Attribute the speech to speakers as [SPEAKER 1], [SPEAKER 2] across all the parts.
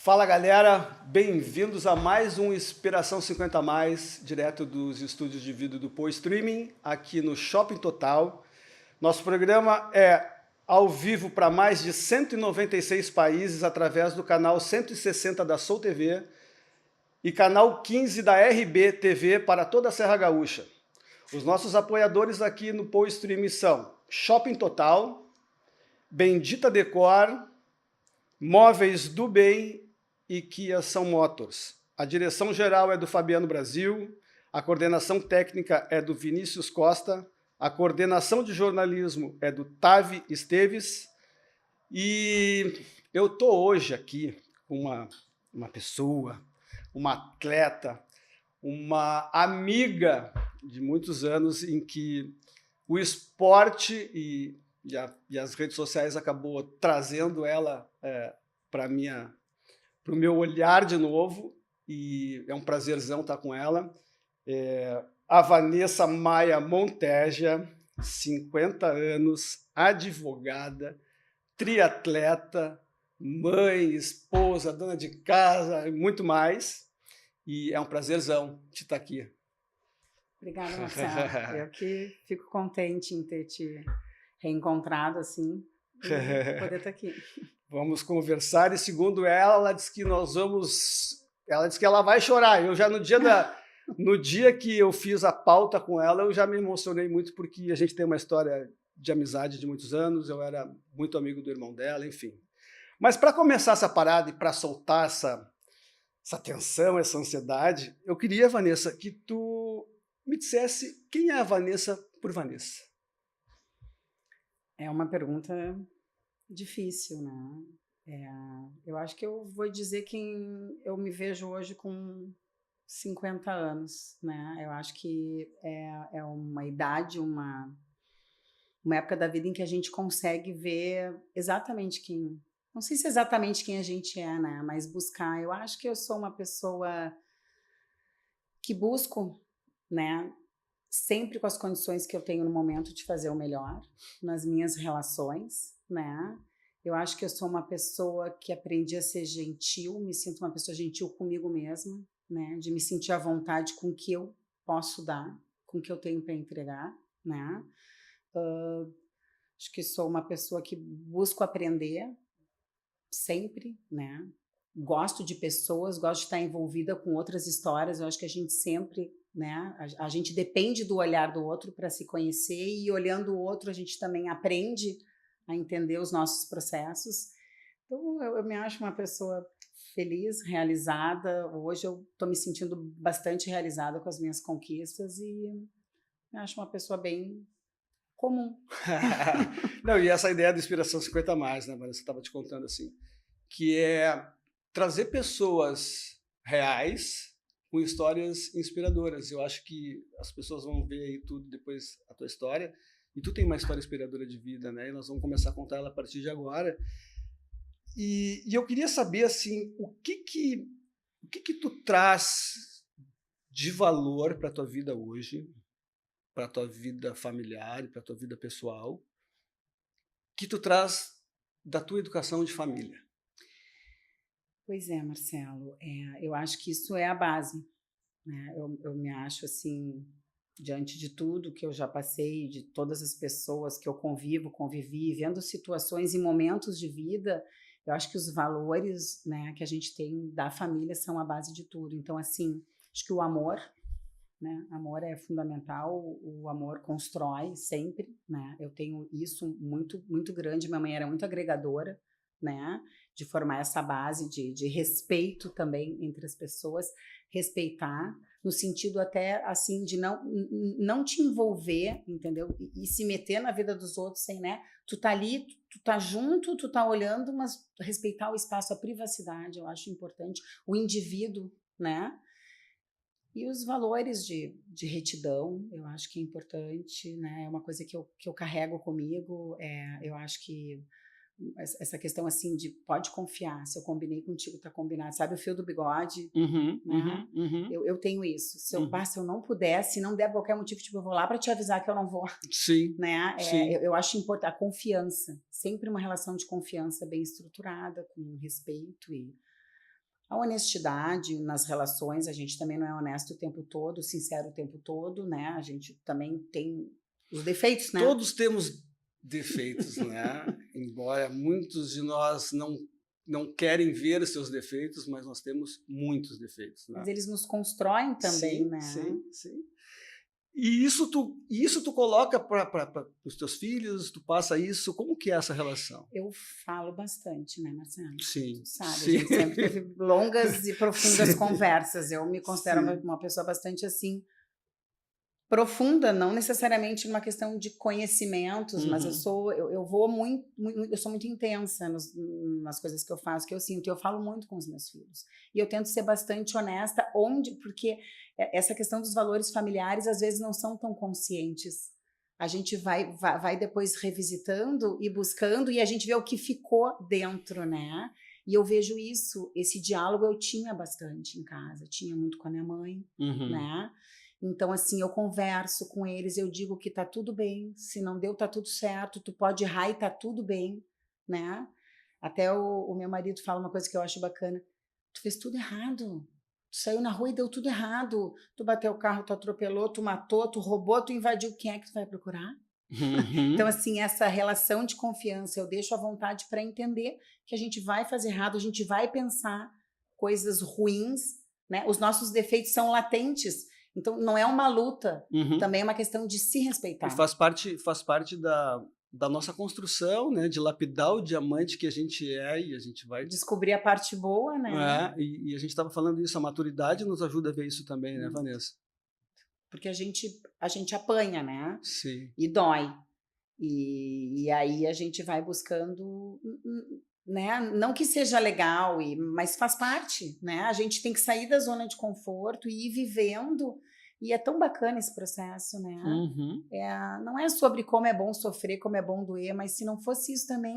[SPEAKER 1] Fala galera, bem-vindos a mais um Inspiração 50 Mais, direto dos estúdios de vídeo do Poa Streaming, aqui no Shopping Total. Nosso programa é ao vivo para mais de 196 países através do canal 160 da Soul TV e canal 15 da RB TV para toda a Serra Gaúcha. Os nossos apoiadores aqui no Poa Streaming são Shopping Total, Bendita Decor, Móveis do Bem e Kia São Motors. A direção geral é do Fabiano Brasil, a coordenação técnica é do Vinícius Costa, a coordenação de jornalismo é do Tavi Esteves, e eu estou hoje aqui com uma pessoa, uma atleta, uma amiga de muitos anos em que o esporte e as redes sociais acabou trazendo ela para o meu olhar de novo, e é um prazerzão estar com ela. A Vanessa Maia Monteja, 50 anos, advogada, triatleta, mãe, esposa, dona de casa e muito mais. E é um prazerzão te estar aqui.
[SPEAKER 2] Obrigada, Marcelo. Eu que fico contente em ter te reencontrado assim e poder estar aqui.
[SPEAKER 1] Vamos conversar, e segundo ela disse que nós vamos... Ela disse que ela vai chorar. Eu já no dia que eu fiz a pauta com ela, eu já me emocionei muito, porque a gente tem uma história de amizade de muitos anos, eu era muito amigo do irmão dela, enfim. Mas para começar essa parada e para soltar essa tensão, essa ansiedade, eu queria, Vanessa, que tu me dissesse quem é a Vanessa por Vanessa.
[SPEAKER 2] É uma pergunta difícil, né? Eu acho que eu vou dizer quem eu me vejo hoje com 50 anos, né? Eu acho que é uma idade, uma época da vida em que a gente consegue ver exatamente quem... Não sei se é exatamente quem a gente é, né? Mas buscar. Eu acho que eu sou uma pessoa que busco, né? Sempre com as condições que eu tenho no momento de fazer o melhor nas minhas relações, né? Eu acho que eu sou uma pessoa que aprendi a ser gentil, me sinto uma pessoa gentil comigo mesma, né? De me sentir à vontade com o que eu posso dar, com o que eu tenho para entregar, né? Acho que sou uma pessoa que busco aprender sempre, né? Gosto de pessoas, gosto de estar envolvida com outras histórias. Eu acho que a gente sempre, né? A gente depende do olhar do outro para se conhecer, e olhando o outro a gente também aprende a entender os nossos processos. Então eu me acho uma pessoa feliz, realizada. Hoje eu estou me sentindo bastante realizada com as minhas conquistas, e me acho uma pessoa bem comum.
[SPEAKER 1] Não, e essa ideia da Inspiração 50 Mais, né, Vanessa, estava te contando assim, que é trazer pessoas reais com histórias inspiradoras. Eu acho que as pessoas vão ver aí tudo depois, a tua história, e tu tem uma história inspiradora de vida, né? E nós vamos começar a contar ela a partir de agora. E eu queria saber, assim, o que tu traz de valor para a tua vida hoje, para a tua vida familiar e para a tua vida pessoal, que tu traz da tua educação de família?
[SPEAKER 2] Pois é, Marcelo, eu acho que isso é a base, né? Eu me acho assim, diante de tudo que eu já passei, de todas as pessoas que eu convivi, vendo situações e momentos de vida, eu acho que os valores, né, que a gente tem da família são a base de tudo. Então, assim, acho que o amor, né? Amor é fundamental, o amor constrói sempre, né? Eu tenho isso muito, muito grande. Minha mãe era muito agregadora, né? De formar essa base de respeito também entre as pessoas, respeitar, no sentido até assim de não te envolver, entendeu? E se meter na vida dos outros sem, né? Tu tá ali, tu tá junto, tu tá olhando, mas respeitar o espaço, a privacidade, eu acho importante, o indivíduo, né? E os valores de retidão, eu acho que é importante, né? É uma coisa que eu carrego comigo. Eu acho que essa questão assim de pode confiar, se eu combinei contigo, tá combinado. Sabe o fio do bigode, né? Eu tenho isso. Se eu não puder, se não der por qualquer motivo, tipo, eu vou lá para te avisar que eu não vou.
[SPEAKER 1] Sim,
[SPEAKER 2] né?
[SPEAKER 1] sim.
[SPEAKER 2] Eu acho importante a confiança, sempre uma relação de confiança bem estruturada, com respeito, e A honestidade nas relações, a gente também não é honesto o tempo todo, sincero o tempo todo, né? A gente também tem os defeitos, né?
[SPEAKER 1] Todos temos defeitos, né? Embora muitos de nós não querem ver os seus defeitos, mas nós temos muitos defeitos, né?
[SPEAKER 2] Mas eles nos constroem também,
[SPEAKER 1] sim,
[SPEAKER 2] né?
[SPEAKER 1] Sim. E isso tu coloca para os teus filhos, tu passa isso, como que é essa relação?
[SPEAKER 2] Eu falo bastante, né, Marcelo?
[SPEAKER 1] Sim,
[SPEAKER 2] Tu sabe,
[SPEAKER 1] sim.
[SPEAKER 2] a gente sempre teve longas e profundas
[SPEAKER 1] Sim.
[SPEAKER 2] conversas. Eu me considero uma pessoa bastante assim profunda, não necessariamente numa questão de conhecimentos, mas eu sou muito intensa nas coisas que eu faço, que eu sinto, e eu falo muito com os meus filhos. E eu tento ser bastante honesta, porque essa questão dos valores familiares às vezes não são tão conscientes. A gente vai depois revisitando e buscando, e a gente vê o que ficou dentro, né? E eu vejo isso, esse diálogo eu tinha bastante em casa, tinha muito com a minha mãe, né? Então, assim, eu converso com eles, eu digo que tá tudo bem, se não deu, tá tudo certo, tu pode errar e tá tudo bem, né? Até o meu marido fala uma coisa que eu acho bacana, tu fez tudo errado, tu saiu na rua e deu tudo errado, tu bateu o carro, tu atropelou, tu matou, tu roubou, tu invadiu, quem é que tu vai procurar? Então, assim, essa relação de confiança, eu deixo à vontade para entender que a gente vai fazer errado, a gente vai pensar coisas ruins, né? Os nossos defeitos são latentes, então não é uma luta, também é uma questão de se respeitar.
[SPEAKER 1] E faz parte da nossa construção, né? De lapidar o diamante que a gente é e a gente vai...
[SPEAKER 2] Descobrir a parte boa, né?
[SPEAKER 1] E a gente estava falando isso, a maturidade nos ajuda a ver isso também, né, Vanessa?
[SPEAKER 2] Porque a gente apanha, né?
[SPEAKER 1] Sim.
[SPEAKER 2] E dói. E aí a gente vai buscando, né? Não que seja legal, mas faz parte, né? A gente tem que sair da zona de conforto e ir vivendo, e é tão bacana esse processo, né? Não é sobre como é bom sofrer, como é bom doer, mas se não fosse isso também,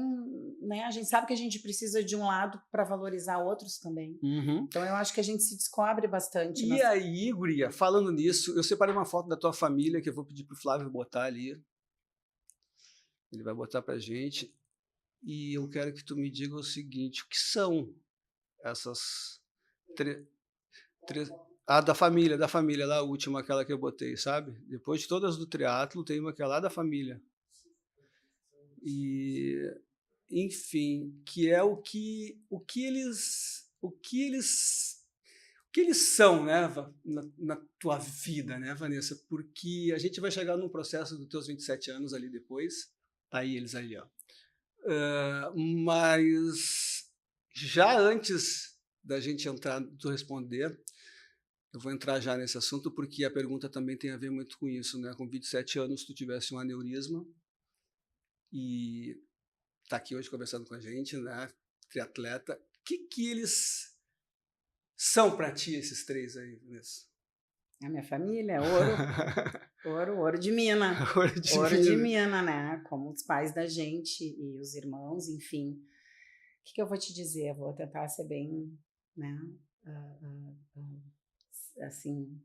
[SPEAKER 2] né? A gente sabe que a gente precisa de um lado para valorizar outros também. Então eu acho que a gente se descobre bastante.
[SPEAKER 1] E aí, guria, falando nisso, eu separei uma foto da tua família que eu vou pedir pro Flávio botar ali. Ele vai botar pra gente. E eu quero que tu me diga o seguinte, o que são essas da família, lá a última, aquela que eu botei, sabe? Depois de todas do triatlo, tem uma que é lá da família. E, enfim, que é o que eles são, né, na tua vida, né, Vanessa? Porque a gente vai chegar num processo dos teus 27 anos ali depois, tá aí eles ali, ó. Mas já antes da gente entrar, tu responder, eu vou entrar já nesse assunto porque a pergunta também tem a ver muito com isso, né? Com 27 anos tu tivesse um aneurisma e tá aqui hoje conversando com a gente, né? Triatleta. O que eles são para ti, esses três aí, Vanessa?
[SPEAKER 2] A minha família, ouro de mina.
[SPEAKER 1] Ouro
[SPEAKER 2] de mina, né? Como os pais da gente e os irmãos, enfim. O que eu vou te dizer? Eu vou tentar ser bem, né? Assim,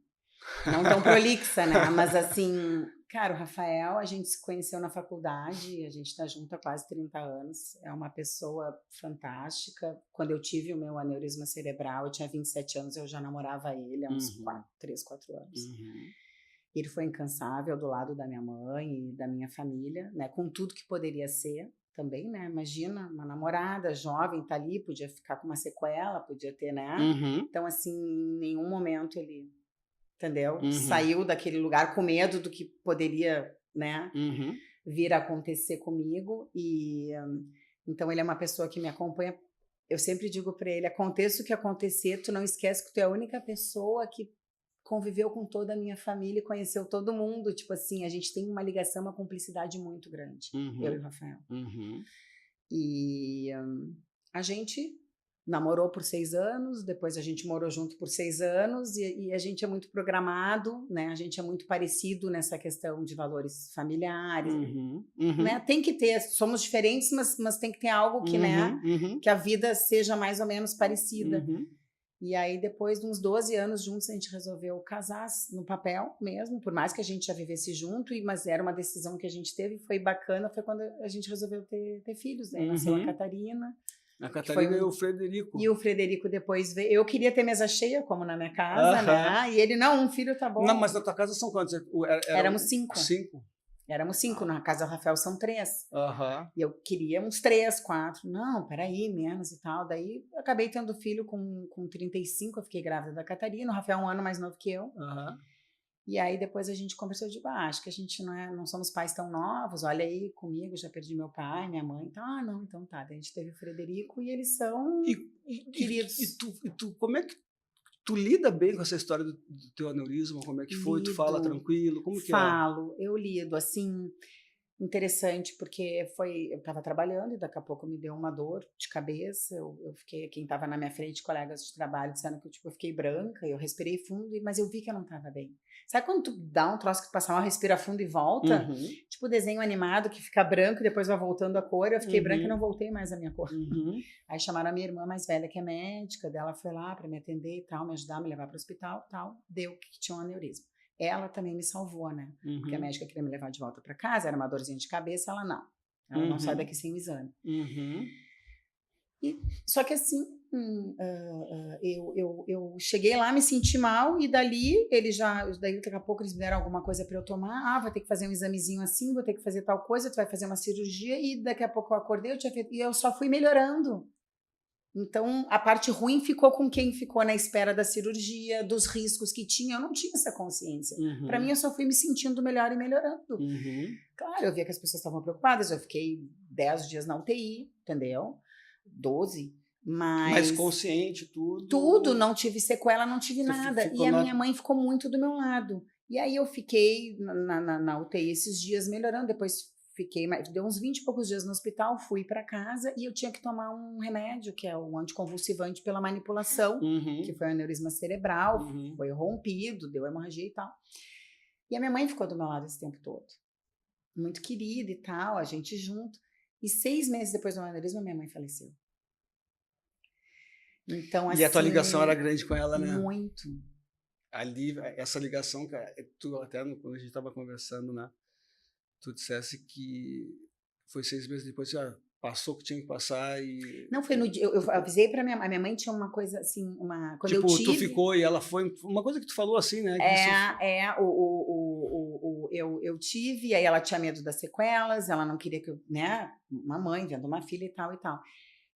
[SPEAKER 2] não tão prolixa, né? Mas assim, cara, o Rafael, a gente se conheceu na faculdade, a gente tá junto há quase 30 anos, é uma pessoa fantástica. Quando eu tive o meu aneurisma cerebral, eu tinha 27 anos, eu já namorava ele há uns 3, 4 anos. Ele foi incansável do lado da minha mãe e da minha família, né? Com tudo que poderia ser também, né? Imagina, uma namorada jovem tá ali, podia ficar com uma sequela, podia ter, né? Então, assim, em nenhum momento ele, entendeu? Saiu daquele lugar com medo do que poderia, né? Vir a acontecer comigo. E então ele é uma pessoa que me acompanha. Eu sempre digo para ele, aconteça o que acontecer, tu não esquece que tu é a única pessoa que conviveu com toda a minha família e conheceu todo mundo. Tipo assim, a gente tem uma ligação, uma cumplicidade muito grande, eu e o Rafael. E a gente namorou por 6 anos, depois a gente morou junto por 6 anos, e a gente é muito programado, né? A gente é muito parecido nessa questão de valores familiares, né? Tem que ter, somos diferentes, mas tem que ter algo que, né? Que a vida seja mais ou menos parecida. E aí, depois de uns 12 anos juntos, a gente resolveu casar no papel mesmo, por mais que a gente já vivesse junto, mas era uma decisão que a gente teve, foi bacana, foi quando a gente resolveu ter filhos, né? Nasceu a Catarina,
[SPEAKER 1] A Catarina e o Frederico.
[SPEAKER 2] E o Frederico depois veio. Eu queria ter mesa cheia, como na minha casa, né? E ele, não, um filho tá bom.
[SPEAKER 1] Não, mas na tua casa são quantos?
[SPEAKER 2] Éramos 5.
[SPEAKER 1] 5?
[SPEAKER 2] Éramos 5, na casa do Rafael são 3.
[SPEAKER 1] Aham.
[SPEAKER 2] E eu queria uns 3, 4. Não, peraí, menos e tal. Daí eu acabei tendo filho com 35, eu fiquei grávida da Catarina. O Rafael é 1 ano mais novo que eu.
[SPEAKER 1] Aham.
[SPEAKER 2] E aí depois a gente conversou de acho que a gente não somos pais tão novos, olha aí comigo, já perdi meu pai, minha mãe. Então, não, então tá. Daí a gente teve o Frederico e eles são queridos.
[SPEAKER 1] E tu, como é que tu lida bem com essa história do teu aneurisma? Como é que foi? Tu fala tranquilo? Como que
[SPEAKER 2] Falo, eu lido, assim, interessante, porque eu estava trabalhando e daqui a pouco me deu uma dor de cabeça, eu fiquei, quem estava na minha frente, colegas de trabalho, disseram que eu fiquei branca, eu respirei fundo, mas eu vi que eu não estava bem. Sabe quando tu dá um troço que tu passa mal, respira fundo e volta? Tipo desenho animado que fica branco e depois vai voltando a cor, eu fiquei branca e não voltei mais a minha cor. Aí chamaram a minha irmã mais velha, que é médica, dela foi lá para me atender e tal, me ajudar, me levar para o hospital e tal, deu que tinha um aneurisma. Ela também me salvou, né? Porque a médica queria me levar de volta para casa, era uma dorzinha de cabeça, ela não sai daqui sem o exame. Só que assim, eu cheguei lá, me senti mal e daí daqui a pouco eles me deram alguma coisa para eu tomar. Vai ter que fazer um examezinho assim, vou ter que fazer tal coisa, tu vai fazer uma cirurgia e daqui a pouco eu acordei, e eu só fui melhorando. Então, a parte ruim ficou com quem ficou na espera da cirurgia, dos riscos que tinha. Eu não tinha essa consciência. Para mim, eu só fui me sentindo melhor e melhorando. Claro, eu via que as pessoas estavam preocupadas. Eu fiquei 10 dias na UTI, entendeu? 12. Mas
[SPEAKER 1] consciente, tudo?
[SPEAKER 2] Tudo, não tive sequela, não tive nada. E a minha mãe ficou muito do meu lado. E aí eu fiquei na UTI esses dias melhorando, depois deu uns 20 e poucos dias no hospital, fui para casa e eu tinha que tomar um remédio, que é um anticonvulsivante pela manipulação, que foi um aneurisma cerebral, foi rompido, deu hemorragia e tal. E a minha mãe ficou do meu lado esse tempo todo. Muito querida e tal, a gente junto. E 6 meses depois do aneurisma, minha mãe faleceu. Então, assim,
[SPEAKER 1] e a tua ligação era grande com ela, né?
[SPEAKER 2] Muito.
[SPEAKER 1] Ali, essa ligação, cara, tu até quando a gente estava conversando, né? Tu dissesse que foi 6 meses depois que passou o que tinha que passar e...
[SPEAKER 2] Não, foi no dia, eu avisei pra a minha mãe tinha uma coisa assim, quando
[SPEAKER 1] tipo,
[SPEAKER 2] eu tive...
[SPEAKER 1] tu ficou e ela foi, uma coisa que tu falou assim, né?
[SPEAKER 2] Eu tive, aí ela tinha medo das sequelas, ela não queria que eu, né, uma mãe vendo uma filha e tal.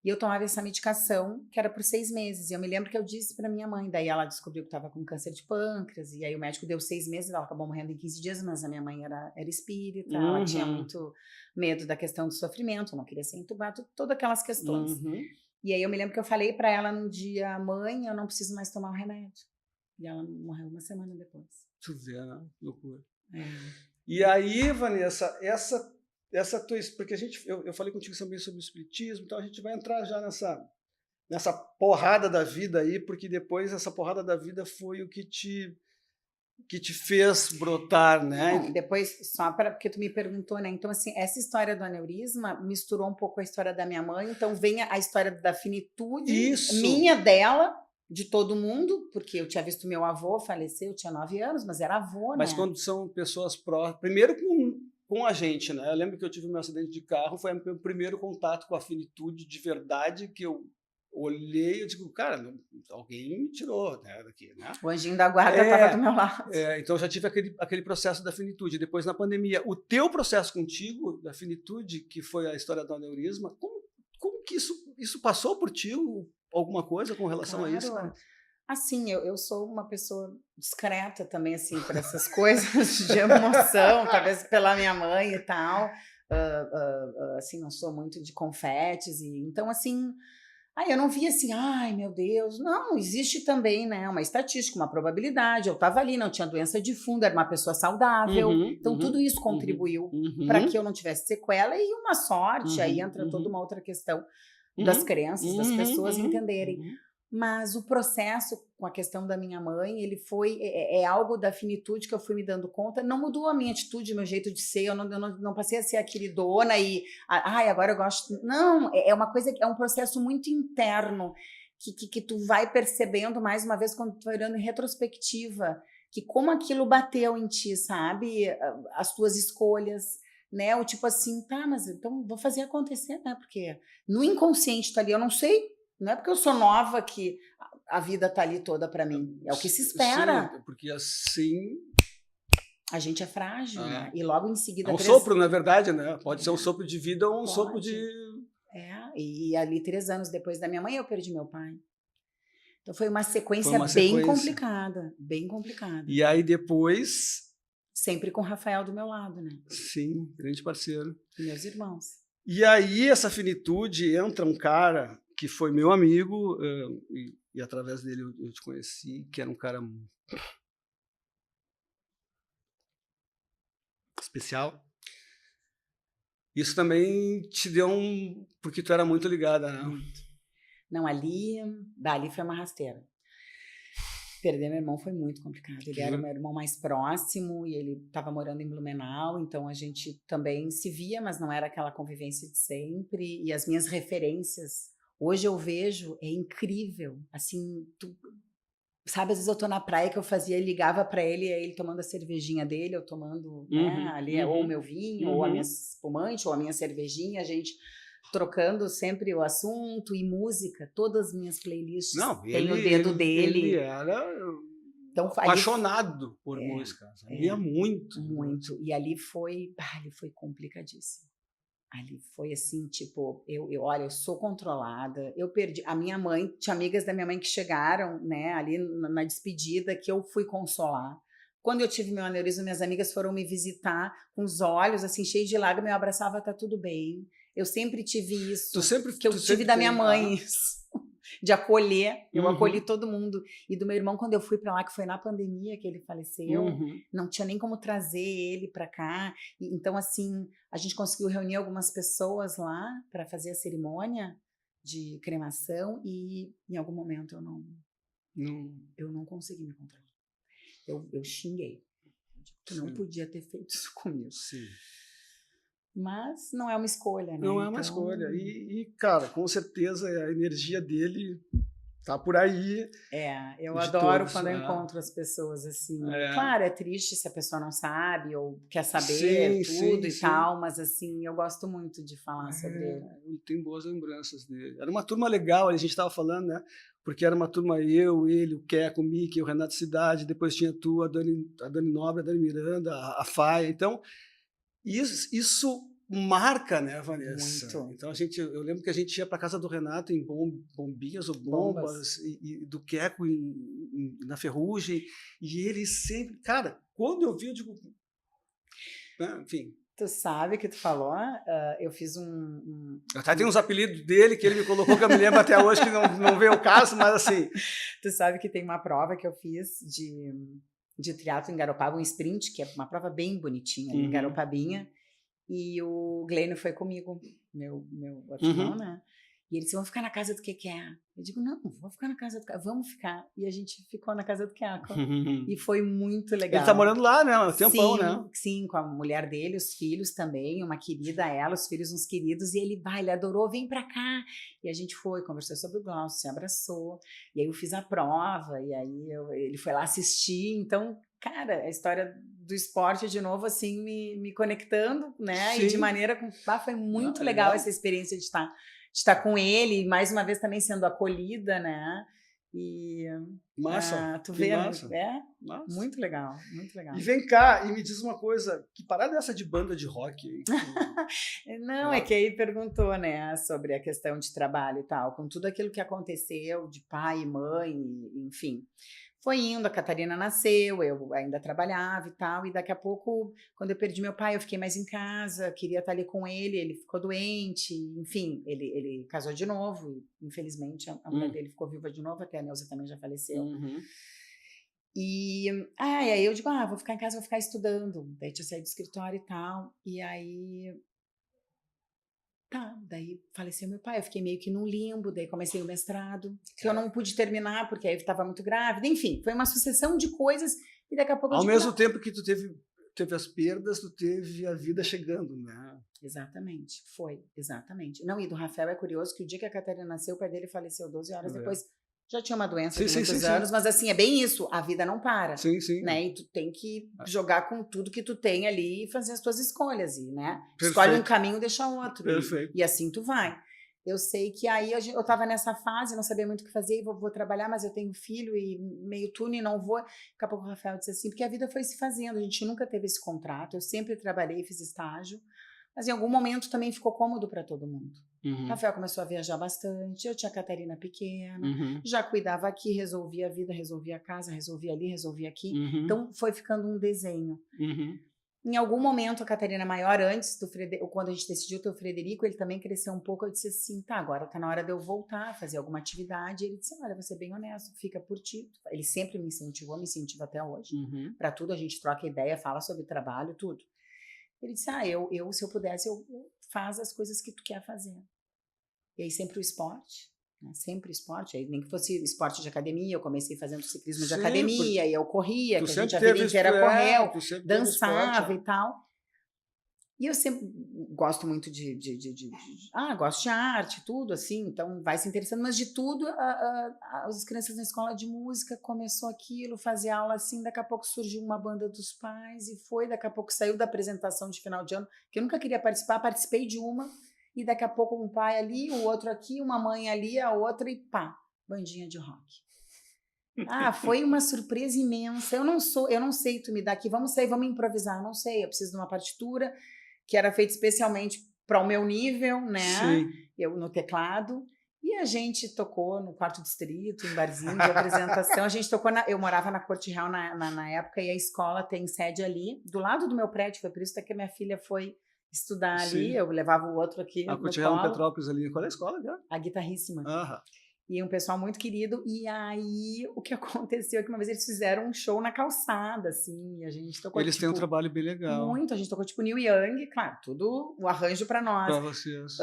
[SPEAKER 2] E eu tomava essa medicação, que era por 6 meses. E eu me lembro que eu disse para minha mãe, daí ela descobriu que estava com câncer de pâncreas, e aí o médico deu 6 meses, ela acabou morrendo em 15 dias, mas a minha mãe era espírita, ela tinha muito medo da questão do sofrimento, não queria ser entubada, todas aquelas questões. E aí eu me lembro que eu falei para ela no dia, mãe, eu não preciso mais tomar o remédio. E ela morreu uma semana depois.
[SPEAKER 1] Tu vê, né? Loucura. E aí, Vanessa, essa tua, porque eu falei contigo também sobre o espiritismo, então a gente vai entrar já nessa porrada da vida aí, porque depois essa porrada da vida foi o que te fez brotar, né?
[SPEAKER 2] Não, depois, porque tu me perguntou, né? Então, assim, essa história do aneurisma misturou um pouco a história da minha mãe, então vem a história da finitude, minha, dela, de todo mundo, porque eu tinha visto meu avô falecer, eu tinha 9 anos, mas era avô,
[SPEAKER 1] mas
[SPEAKER 2] né?
[SPEAKER 1] quando são pessoas próximas, primeiro com a gente, né? Eu lembro que eu tive meu acidente de carro, foi o meu primeiro contato com a finitude de verdade, que eu olhei e digo, cara, alguém me tirou, né, daqui, né?
[SPEAKER 2] O anjinho da guarda estava do meu lado.
[SPEAKER 1] Então eu já tive aquele processo da finitude. Depois, na pandemia, o teu processo contigo, da finitude, que foi a história do aneurisma, como que isso passou por ti? Alguma coisa com relação a isso?
[SPEAKER 2] Assim, eu sou uma pessoa discreta também, assim, para essas coisas de emoção, talvez pela minha mãe e tal. Assim, não sou muito de confetes. Então, assim, eu não via assim, ai, meu Deus. Não, existe também, né, uma estatística, uma probabilidade. Eu estava ali, não tinha doença de fundo, era uma pessoa saudável. Então, tudo isso contribuiu para que eu não tivesse sequela. E uma sorte, aí entra toda uma outra questão das crenças, das pessoas entenderem. Mas o processo com a questão da minha mãe, ele é algo da finitude que eu fui me dando conta, não mudou a minha atitude, meu jeito de ser, eu não passei a ser a queridona e, agora eu gosto, não, é uma coisa, é um processo muito interno, que tu vai percebendo mais uma vez quando tu vai olhando em retrospectiva, que como aquilo bateu em ti, sabe, as tuas escolhas, né? Ou tipo assim, tá, mas então vou fazer acontecer, né? Porque no inconsciente tá ali, eu não sei, não é porque eu sou nova que a vida tá ali toda para mim, é o que se espera.
[SPEAKER 1] Sim, porque assim...
[SPEAKER 2] A gente é frágil, né?
[SPEAKER 1] É,
[SPEAKER 2] E logo em seguida...
[SPEAKER 1] é um sopro, na verdade, né? Pode ser um sopro de vida ou um sopro
[SPEAKER 2] Pode.
[SPEAKER 1] de...
[SPEAKER 2] E ali 3 anos depois da minha mãe, eu perdi meu pai. Então foi uma sequência
[SPEAKER 1] Foi uma
[SPEAKER 2] bem
[SPEAKER 1] sequência.
[SPEAKER 2] complicada, bem complicada.
[SPEAKER 1] E aí depois...
[SPEAKER 2] Sempre com o Rafael do meu lado, né?
[SPEAKER 1] Sim, grande parceiro.
[SPEAKER 2] E meus irmãos.
[SPEAKER 1] E aí, essa finitude, entra um cara que foi meu amigo, e através dele eu te conheci, que era um cara especial. Isso também te deu um... Porque tu era muito ligada, né?
[SPEAKER 2] Muito. Não, dali foi uma rasteira. Perder meu irmão foi muito complicado. Ele era o meu irmão mais próximo e ele estava morando em Blumenau, então a gente também se via, mas não era aquela convivência de sempre. E as minhas referências, hoje eu vejo, é incrível. Assim, sabe, às vezes eu tô na praia que eu fazia, ligava para ele, ele tomando a cervejinha dele, eu tomando, né, ali, ou o meu vinho, ou a minha espumante, ou a minha cervejinha, a gente trocando sempre o assunto e música, todas as minhas playlists.
[SPEAKER 1] Não,
[SPEAKER 2] tem o dedo dele.
[SPEAKER 1] Ele era
[SPEAKER 2] então,
[SPEAKER 1] apaixonado por música, sabia muito.
[SPEAKER 2] Muito. E ali foi complicadíssimo. Ali foi assim, tipo, olha, eu sou controlada, eu perdi, a minha mãe, tinha amigas da minha mãe que chegaram, né, ali na despedida, que eu fui consolar. Quando eu tive meu aneurisma, minhas amigas foram me visitar com os olhos, assim, cheios de lágrimas, eu abraçava, tá tudo bem. Eu sempre tive isso, que eu tive da minha mãe, de acolher, eu acolhi todo mundo. E do meu irmão, quando eu fui para lá, que foi na pandemia que ele faleceu, não tinha nem como trazer ele para cá. Então, assim, a gente conseguiu reunir algumas pessoas lá para fazer a cerimônia de cremação e em algum momento eu não consegui me controlar. Eu xinguei. Tu não podia ter feito isso comigo.
[SPEAKER 1] Sim.
[SPEAKER 2] Mas não é uma escolha, né?
[SPEAKER 1] Não é uma escolha. E, cara, com certeza a energia dele tá por aí.
[SPEAKER 2] Eu adoro quando eu encontro as pessoas assim. Claro, é triste se a pessoa não sabe ou quer saber tudo e tal, mas assim, eu gosto muito de falar sobre ele.
[SPEAKER 1] Eu tenho boas lembranças dele. Era uma turma legal, a gente estava falando, né? Porque era uma turma eu, ele, o Queco, o Mickey, o Renato Cidade, depois tinha tu, a Dani Nobre, a Dani Miranda, a Faia. Então, isso marca, né, Vanessa?
[SPEAKER 2] Muito.
[SPEAKER 1] Então eu lembro que a gente ia para casa do Renato em bombinhas ou bombas. E do Queco na Ferrugem, e ele sempre, cara, quando eu vi, eu digo, enfim.
[SPEAKER 2] Tu sabe que tu falou, eu fiz
[SPEAKER 1] Até tem uns apelidos dele que ele me colocou, que eu me lembro até hoje, que não veio o caso, mas assim...
[SPEAKER 2] Tu sabe que tem uma prova que eu fiz de triatlo em Garopaba, um sprint, que é uma prova bem bonitinha, em Garopabinha, e o Glênio foi comigo, meu outro irmão, né? E ele disse, vamos ficar na casa do Keké. Eu digo, não, vou ficar na casa do Keké, vamos ficar. E a gente ficou na casa do Keké. E foi muito legal.
[SPEAKER 1] Ele tá morando lá, né? Um tempão, né?
[SPEAKER 2] Sim, com a mulher dele, os filhos também, uma querida ela, os filhos uns queridos, e ele adorou, vem pra cá. E a gente foi, conversou sobre o Glaucio, se abraçou. E aí eu fiz a prova, e aí ele foi lá assistir. Então, cara, a história do esporte, de novo, assim, me conectando, né? Sim. E de maneira... foi muito legal essa experiência de estar com ele, e mais uma vez também sendo acolhida, né? E
[SPEAKER 1] massa,
[SPEAKER 2] tu vê,
[SPEAKER 1] massa.
[SPEAKER 2] Massa. Muito legal, muito legal.
[SPEAKER 1] E vem cá, e me diz uma coisa, que parada é essa de banda de rock?
[SPEAKER 2] Não, é que aí perguntou, né, sobre a questão de trabalho e tal, com tudo aquilo que aconteceu, de pai e mãe, enfim... Foi indo, a Catarina nasceu, eu ainda trabalhava e tal, e daqui a pouco, quando eu perdi meu pai, eu fiquei mais em casa, queria estar ali com ele ficou doente, enfim, ele casou de novo, e infelizmente a mulher dele ficou viva de novo, até a Neuza também já faleceu. E aí eu digo, vou ficar em casa, vou ficar estudando, daí tinha saído do escritório e tal, e aí... daí faleceu meu pai, eu fiquei meio que num limbo, daí comecei o mestrado, que eu não pude terminar, porque aí eu estava muito grávida, enfim, foi uma sucessão de coisas, e daqui a pouco
[SPEAKER 1] Ao mesmo tempo que tu teve as perdas, tu teve a vida chegando, né?
[SPEAKER 2] Exatamente, exatamente. Não, e do Rafael é curioso que o dia que a Catarina nasceu, o pai dele faleceu 12 horas depois, Já tinha uma doença
[SPEAKER 1] Sim,
[SPEAKER 2] de
[SPEAKER 1] sim,
[SPEAKER 2] muitos
[SPEAKER 1] sim,
[SPEAKER 2] anos,
[SPEAKER 1] sim.
[SPEAKER 2] mas assim, é bem isso, a vida não para,
[SPEAKER 1] Sim, sim.
[SPEAKER 2] né? E tu tem que jogar com tudo que tu tem ali e fazer as tuas escolhas, e, né?
[SPEAKER 1] Perfeito.
[SPEAKER 2] Escolhe um caminho, deixa outro.
[SPEAKER 1] Perfeito.
[SPEAKER 2] E assim tu vai. Eu sei que aí eu tava nessa fase, não sabia muito o que fazer, e vou trabalhar, mas eu tenho filho e meio turno e não vou. Daqui a pouco o Rafael disse assim, porque a vida foi se fazendo, a gente nunca teve esse contrato, eu sempre trabalhei, fiz estágio, mas em algum momento também ficou cômodo para todo mundo. Rafael começou a viajar bastante, eu tinha a Catarina pequena, já cuidava aqui, resolvia a vida, resolvia a casa, resolvia ali, resolvia aqui. Então foi ficando um desenho. Em algum momento, a Catarina maior, antes do quando a gente decidiu ter o Frederico, ele também cresceu um pouco. Eu disse assim, tá, agora tá na hora de eu voltar a fazer alguma atividade. Ele disse, olha, vou ser bem honesto, fica por ti. Ele sempre me incentivou, me incentiva até hoje. Para tudo, a gente troca ideia, fala sobre trabalho, tudo. Ele disse, eu se eu pudesse, eu faz as coisas que tu quer fazer. E aí sempre o esporte, né? Sempre esporte, aí nem que fosse esporte de academia, eu comecei fazendo ciclismo de academia, e eu corria, que a gente a vida inteira correu, dançava e tal. E eu sempre gosto muito gosto de arte, tudo assim, então vai se interessando, mas de tudo, as crianças na escola de música começou aquilo, fazer aula assim, daqui a pouco surgiu uma banda dos pais, e daqui a pouco saiu da apresentação de final de ano, que eu nunca queria participar, participei de uma, e daqui a pouco um pai ali, o outro aqui, uma mãe ali, a outra, e pá, bandinha de rock. Foi uma surpresa imensa. Eu não sei, tu me dá aqui, vamos sair, vamos improvisar, eu não sei, eu preciso de uma partitura que era feita especialmente para o meu nível, né?
[SPEAKER 1] Sim.
[SPEAKER 2] Eu no teclado. E a gente tocou no Quarto Distrito, em barzinho de apresentação. A gente tocou, eu morava na Corte Real na época, e a escola tem sede ali, do lado do meu prédio, foi por isso que a minha filha foi estudar ali, eu levava o outro aqui
[SPEAKER 1] a Corte Real, no Petrópolis ali. Qual é a escola?
[SPEAKER 2] A Guitarríssima. E um pessoal muito querido, e aí o que aconteceu é que uma vez eles fizeram um show na calçada, assim, a gente tocou,
[SPEAKER 1] eles têm um trabalho bem legal.
[SPEAKER 2] Muito, a gente tocou tipo Neil Young, claro, tudo o arranjo para nós.
[SPEAKER 1] Para vocês.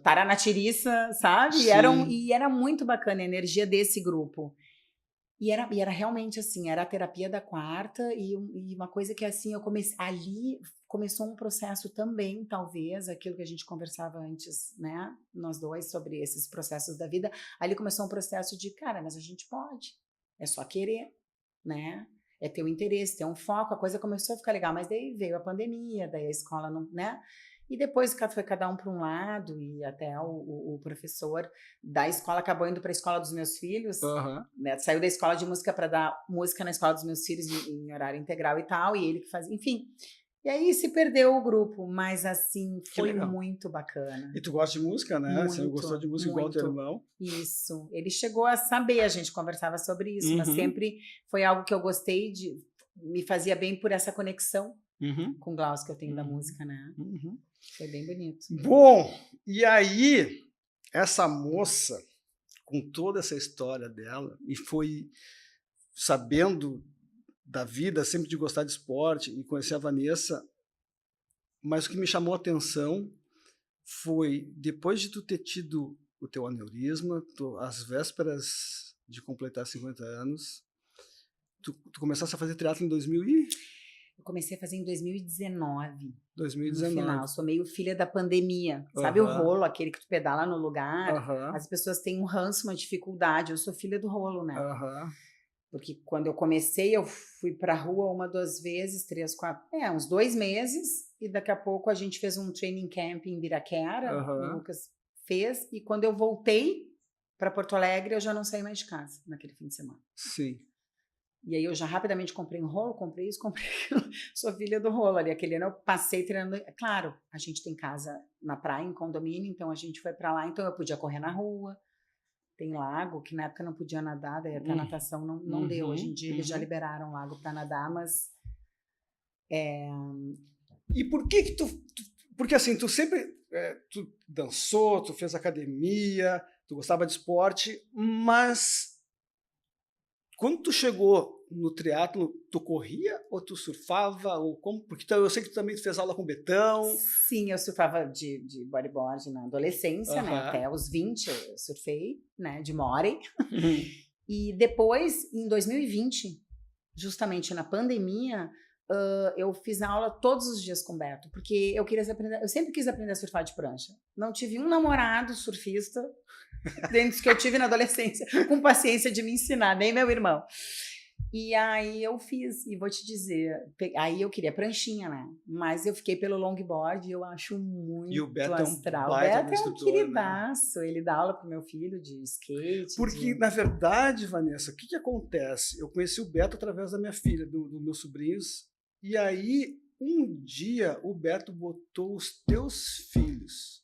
[SPEAKER 2] Taranatiriça, sabe? E era muito bacana a energia desse grupo. E era realmente assim, era a terapia da quarta, e uma coisa que assim, eu comecei ali, começou um processo também, talvez, aquilo que a gente conversava antes, né, nós dois, sobre esses processos da vida, ali começou um processo de, cara, mas a gente pode, é só querer, né, é ter um interesse, ter um foco, a coisa começou a ficar legal, mas daí veio a pandemia, daí a escola não, né, e depois foi cada um para um lado, e até o professor da escola acabou indo para a escola dos meus filhos, né? Saiu da escola de música para dar música na escola dos meus filhos em horário integral e tal, e ele que fazia, enfim. E aí se perdeu o grupo, mas assim, foi muito bacana.
[SPEAKER 1] E tu gosta de música, né?
[SPEAKER 2] Muito,
[SPEAKER 1] você gostou de música igual teu irmão?
[SPEAKER 2] Isso. Ele chegou a saber, a gente conversava sobre isso, mas sempre foi algo que eu gostei me fazia bem por essa conexão com o Glaucio que eu tenho da música, né? Foi bem bonito.
[SPEAKER 1] Bom, e aí, essa moça, com toda essa história dela, e foi sabendo da vida, sempre de gostar de esporte, e conhecer a Vanessa, mas o que me chamou a atenção foi, depois de tu ter tido o teu aneurisma, às vésperas de completar 50 anos, tu começaste a fazer triatlo em 2000 e...
[SPEAKER 2] Eu comecei a fazer em 2019.
[SPEAKER 1] 2019.
[SPEAKER 2] No final, sou meio filha da pandemia. Sabe o rolo, aquele que tu pedala no lugar? As pessoas têm um ranço, uma dificuldade. Eu sou filha do rolo, né? Porque quando eu comecei, eu fui pra rua 1, 2 vezes, 3, 4... uns 2 meses. E daqui a pouco a gente fez um training camp em Ibiraquera. O Lucas fez. E quando eu voltei para Porto Alegre, eu já não saí mais de casa naquele fim de semana.
[SPEAKER 1] Sim.
[SPEAKER 2] E aí eu já rapidamente comprei um rolo, comprei isso, comprei aquilo. Sou filha do rolo ali. Aquele ano eu passei treinando. Claro, a gente tem casa na praia, em condomínio, então a gente foi para lá. Então eu podia correr na rua. Tem lago, que na época não podia nadar, daí até a natação não deu. Hoje em dia eles já liberaram lago para nadar, mas...
[SPEAKER 1] E por que tu... Porque assim, tu sempre... tu dançou, tu fez academia, tu gostava de esporte, mas... Quando tu chegou no triatlo, tu corria ou tu surfava? Ou como? Porque eu sei que tu também fez aula com o Betão.
[SPEAKER 2] Sim, eu surfava de bodyboard na adolescência, né? Até os 20 eu surfei, né? De Morey. E depois, em 2020, justamente na pandemia, eu fiz aula todos os dias com o Beto, porque eu sempre quis aprender a surfar de prancha. Não tive um namorado surfista, dentro que eu tive na adolescência, com paciência de me ensinar, nem meu irmão. E aí eu fiz, e vou te dizer, aí eu queria pranchinha, né? Mas eu fiquei pelo longboard e eu acho muito
[SPEAKER 1] E o Beto
[SPEAKER 2] astral.
[SPEAKER 1] é um
[SPEAKER 2] O
[SPEAKER 1] baita
[SPEAKER 2] Beto é um
[SPEAKER 1] instrutor, né?
[SPEAKER 2] queridaço, ele dá aula pro meu filho de skate.
[SPEAKER 1] Porque, na verdade, Vanessa, o que acontece? Eu conheci o Beto através da minha filha, dos meus sobrinhos, e aí, um dia, o Beto botou os teus filhos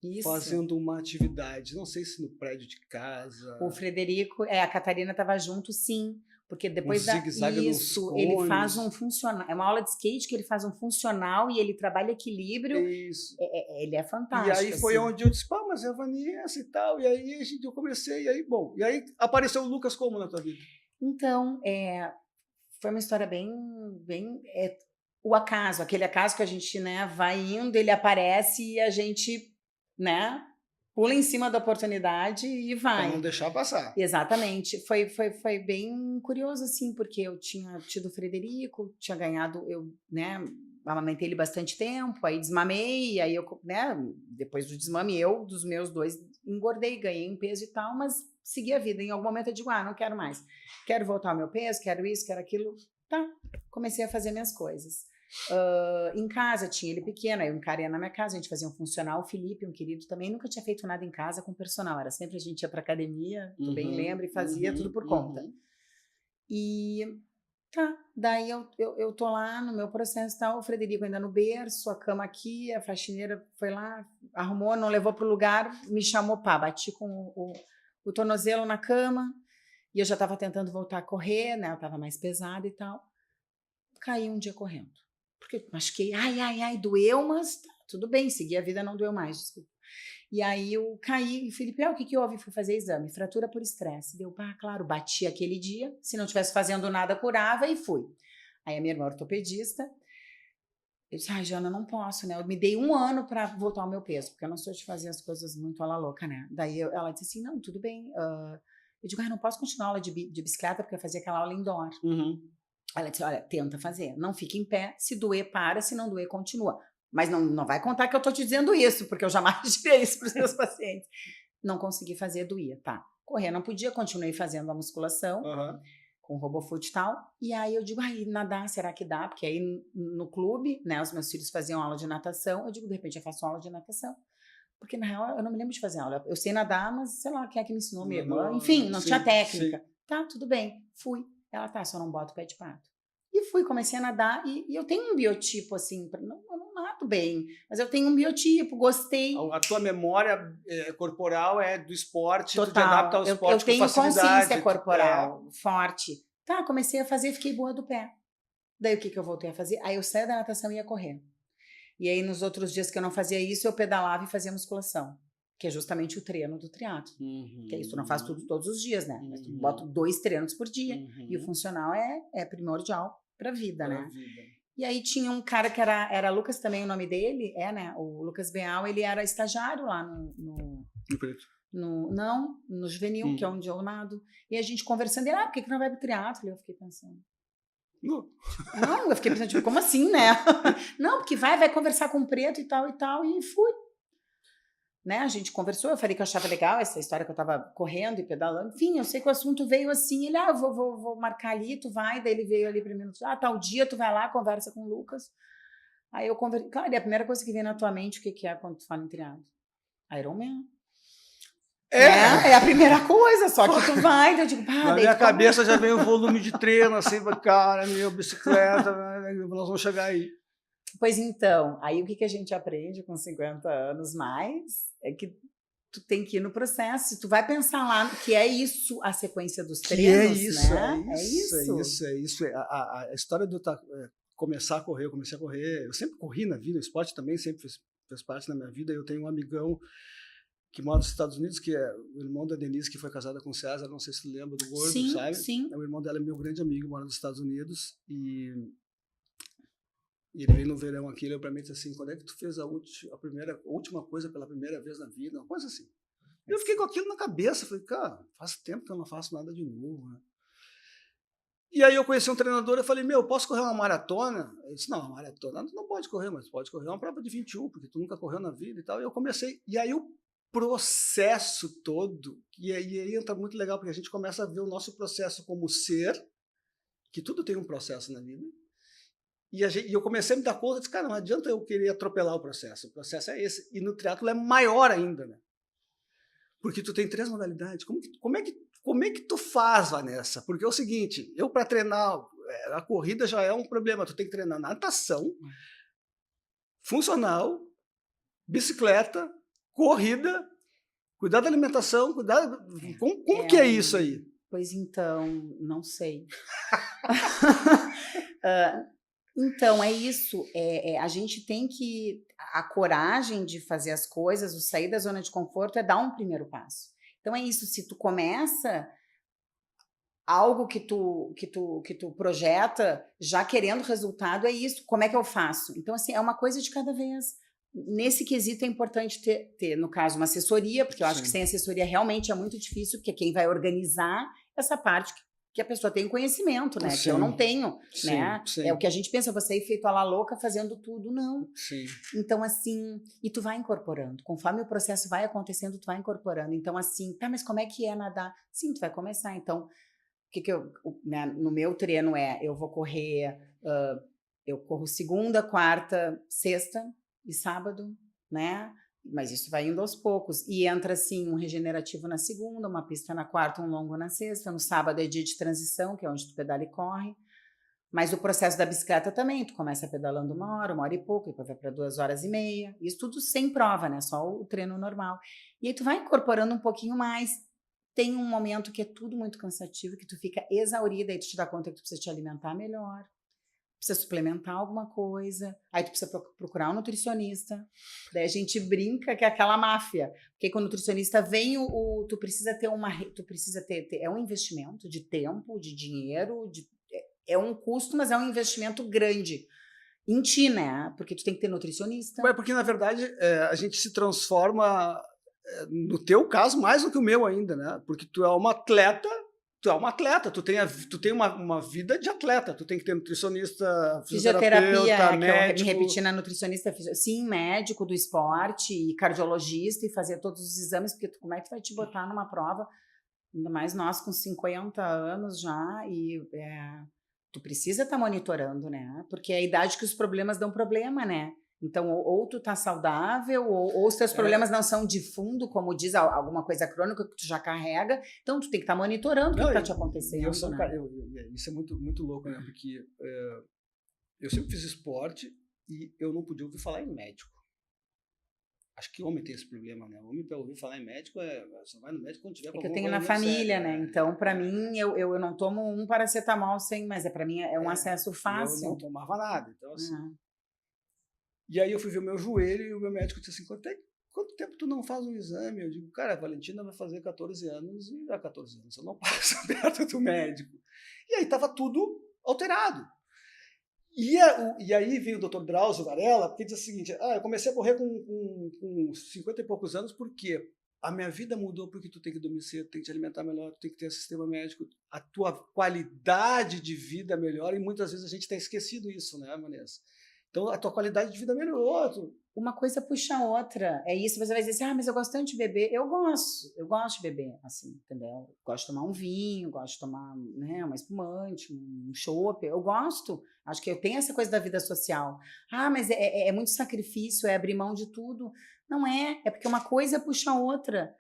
[SPEAKER 2] Isso.
[SPEAKER 1] fazendo uma atividade, não sei se no prédio de casa.
[SPEAKER 2] O Frederico, a Catarina estava junto, sim. Porque depois
[SPEAKER 1] zigue-zague
[SPEAKER 2] ele faz um funcional. É uma aula de skate que ele faz um funcional e ele trabalha equilíbrio.
[SPEAKER 1] Isso.
[SPEAKER 2] Ele é fantástico.
[SPEAKER 1] E aí foi
[SPEAKER 2] assim.
[SPEAKER 1] onde eu disse, pá, mas é a Vanessa e tal. E aí eu comecei, e aí apareceu o Lucas como na tua vida?
[SPEAKER 2] Então, foi uma história bem o acaso, aquele acaso que a gente, né, vai indo, ele aparece e a gente, né, pula em cima da oportunidade e vai.
[SPEAKER 1] Pra não deixar passar.
[SPEAKER 2] Exatamente. Foi bem curioso, assim, porque eu tinha tido o Frederico, tinha ganhado, eu, né, amamentei ele bastante tempo, aí desmamei, aí eu, né, depois do desmame, eu, dos meus 2, engordei, ganhei um peso e tal, mas segui a vida. Em algum momento eu digo, não quero mais. Quero voltar ao meu peso, quero isso, quero aquilo. Tá, comecei a fazer minhas coisas. Em casa, tinha ele pequeno, aí eu encarei na minha casa, a gente fazia um funcional, o Felipe, um querido também, nunca tinha feito nada em casa com personal, era sempre a gente ia pra academia, tu bem lembra, e fazia tudo por conta. E tá, daí eu tô lá no meu processo e tal, o Frederico ainda no berço, a cama aqui, a faxineira foi lá, arrumou, não levou pro lugar, me chamou, bati com o tornozelo na cama, e eu já tava tentando voltar a correr, né, eu tava mais pesada e tal, caí um dia correndo. Porque machuquei, ai, doeu, mas tá, tudo bem, segui a vida, não doeu mais, desculpa. E aí eu caí, e Felipe, o que houve? Fui fazer exame, fratura por estresse. Deu, claro, bati aquele dia, se não estivesse fazendo nada, curava e fui. Aí a minha irmã ortopedista, eu disse, Jana, não posso, né? Eu me dei 1 ano para voltar ao meu peso, porque eu não sou de fazer as coisas muito à la louca, né? Daí ela disse assim, não, tudo bem. Eu digo, não posso continuar a aula de bicicleta, porque eu fazia aquela aula indoor. Ela disse, olha, tenta fazer, não fique em pé, se doer, para, se não doer, continua. Mas não vai contar que eu estou te dizendo isso, porque eu jamais direi isso para os meus pacientes. Não consegui fazer, doía, tá. Correr não podia, continuei fazendo a musculação, com o RoboFoot e tal, e aí eu digo, nadar, será que dá? Porque aí no clube, né, os meus filhos faziam aula de natação, eu digo, de repente eu faço aula de natação. Porque, na real, eu não me lembro de fazer aula. Eu sei nadar, mas sei lá, quem é que me ensinou, minha irmã? Enfim, não tinha técnica. Sim. Tá, tudo bem, fui. Ela, só não bota o pé de pato. E fui, comecei a nadar, e eu tenho um biotipo, assim, eu não nado bem, mas eu tenho um biotipo, gostei.
[SPEAKER 1] A tua memória corporal é do esporte,
[SPEAKER 2] total.
[SPEAKER 1] Tu te adapta ao esporte com facilidade.
[SPEAKER 2] Eu tenho consciência corporal forte. Tá, comecei a fazer, fiquei boa do pé. Daí o que eu voltei a fazer? Aí eu saí da natação e ia correr. E aí nos outros dias que eu não fazia isso, eu pedalava e fazia musculação. Que é justamente o treino do triatlo. Que é isso, tu não faz tudo todos os dias, né? Mas tu bota 2 treinos por dia. E o funcional é primordial pra vida, né? E aí tinha um cara que era Lucas também, o nome dele, né? O Lucas Beal, ele era estagiário lá no juvenil, que é onde eu nado. E a gente conversando, ele, por que não vai pro triatlo? E eu fiquei pensando. Não, eu fiquei pensando, tipo, como assim, né? Não, porque vai conversar com o preto e tal, e fui. Né? A gente conversou, eu falei que eu achava legal essa história que eu tava correndo e pedalando. Enfim, eu sei que o assunto veio assim, ele, eu vou marcar ali, tu vai, daí ele veio ali pra mim, tal dia tu vai lá, conversa com o Lucas. Aí eu conversei, claro, e a primeira coisa que vem na tua mente, o que é quando tu fala em triatlo? Ironman. É a primeira coisa, só que tu vai, eu digo,
[SPEAKER 1] na minha cabeça já vem o volume de treino, assim, cara, bicicleta, nós vamos chegar aí.
[SPEAKER 2] Pois então, aí o que a gente aprende com 50 anos mais é que tu tem que ir no processo, tu vai pensar lá que é isso a sequência dos treinos, né?
[SPEAKER 1] É isso. A história de eu começar a correr, eu comecei a correr, eu sempre corri na vida, o esporte também sempre fez parte da minha vida. Eu tenho um amigão que mora nos Estados Unidos, que é o irmão da Denise, que foi casada com o César, não sei se tu lembra do gordo,
[SPEAKER 2] sim,
[SPEAKER 1] sabe?
[SPEAKER 2] Sim.
[SPEAKER 1] O irmão dela é meu grande amigo, mora nos Estados Unidos, e ele veio no verão aqui, ele pra mim disse assim, quando é que tu fez a última coisa pela primeira vez na vida? Uma coisa assim. Eu fiquei com aquilo na cabeça, falei, cara, faz tempo que eu não faço nada de novo, né? E aí eu conheci um treinador, eu falei, posso correr uma maratona? Ele disse, não, uma maratona tu não pode correr, mas pode correr uma prova de 21, porque tu nunca correu na vida e tal. E eu comecei, e aí o processo todo, e aí entra muito legal, porque a gente começa a ver o nosso processo como ser, que tudo tem um processo na vida, e eu comecei a me dar conta, disse, cara, não adianta eu querer atropelar o processo é esse, e no triatlo é maior ainda, né? Porque tu tem 3 modalidades, como é que tu faz, Vanessa? Porque é o seguinte, eu para treinar, a corrida já é um problema, tu tem que treinar natação, funcional, bicicleta, corrida, cuidar da alimentação, como que é isso aí?
[SPEAKER 2] Pois então, não sei. Então, é isso. A gente tem que... A coragem de fazer as coisas, o sair da zona de conforto é dar um primeiro passo. Então, é isso. Se tu começa algo que tu projeta já querendo resultado, é isso. Como é que eu faço? Então, assim, é uma coisa de cada vez. Nesse quesito é importante ter, no caso, uma assessoria, porque eu acho que sem assessoria realmente é muito difícil, porque quem vai organizar essa parte que a pessoa tem conhecimento, né? Que eu não tenho, né? É o que a gente pensa, você é feito a la louca fazendo tudo, não. Então, assim, e tu vai incorporando. Conforme o processo vai acontecendo, tu vai incorporando. Então, assim, tá, mas como é que é nadar? Sim, tu vai começar. Então, no meu treino eu vou correr, eu corro segunda, quarta, sexta e sábado, né? Mas isso vai indo aos poucos. E entra, assim, um regenerativo na segunda, uma pista na quarta, um longo na sexta. No sábado é dia de transição, que é onde tu pedala e corre. Mas o processo da bicicleta também, tu começa pedalando 1 hora e pouco, depois vai para 2h30. Isso tudo sem prova, né? Só o treino normal. E aí tu vai incorporando um pouquinho mais. Tem um momento que é tudo muito cansativo, que tu fica exaurida, aí tu te dá conta que tu precisa te alimentar melhor, precisa suplementar alguma coisa, aí tu precisa procurar um nutricionista. Daí a gente brinca que é aquela máfia, porque quando o nutricionista vem, tu precisa ter é um investimento de tempo, de dinheiro, é um custo, mas é um investimento grande em ti, né? Porque tu tem que ter nutricionista.
[SPEAKER 1] Porque na verdade a gente se transforma, no teu caso, mais do que o meu ainda, né? Porque tu é uma atleta, tu tem uma vida de atleta, tu tem que ter nutricionista, fisioterapia, médico.
[SPEAKER 2] Que eu me repeti na nutricionista, sim, médico do esporte e cardiologista, e fazer todos os exames, porque como é que tu vai te botar numa prova, ainda mais nós com 50 anos já, e tu precisa estar monitorando, né? Porque é a idade que os problemas dão problema, né? Então, ou tu tá saudável, ou os teus problemas não são de fundo, como diz, alguma coisa crônica que tu já carrega. Então, tu tem que estar monitorando o que tá te acontecendo.
[SPEAKER 1] Isso é muito, muito louco, né? Porque eu sempre fiz esporte e eu não podia ouvir falar em médico. Acho que homem tem esse problema, né? Homem, para ouvir falar em médico, você vai no médico quando tiver
[SPEAKER 2] que eu tenho na família, né? Então, para mim, eu não tomo um paracetamol mas para mim é um acesso fácil.
[SPEAKER 1] Eu não tomava nada, então assim... E aí eu fui ver o meu joelho e o meu médico disse assim, quanto tempo tu não faz um exame? Eu digo, cara, a Valentina vai fazer 14 anos e há 14 anos eu não passo perto do médico. E aí tava tudo alterado. E aí veio o Dr. Drauzio Varela, porque diz o seguinte, eu comecei a correr com 50 e poucos anos, porque a minha vida mudou, porque tu tem que dormir cedo, tem que te alimentar melhor, tu tem que ter sistema médico, a tua qualidade de vida melhora, e muitas vezes a gente tem esquecido isso, né, Vanessa? Então, a tua qualidade de vida melhorou.
[SPEAKER 2] Uma coisa puxa a outra. É isso, você vai dizer assim, mas eu gosto tanto de beber. Eu gosto de beber, assim, entendeu? Gosto de tomar um vinho, gosto de tomar, né, uma espumante, um chopp. Eu gosto. Acho que eu tenho essa coisa da vida social. Mas é muito sacrifício, é abrir mão de tudo. Não é porque uma coisa puxa a outra.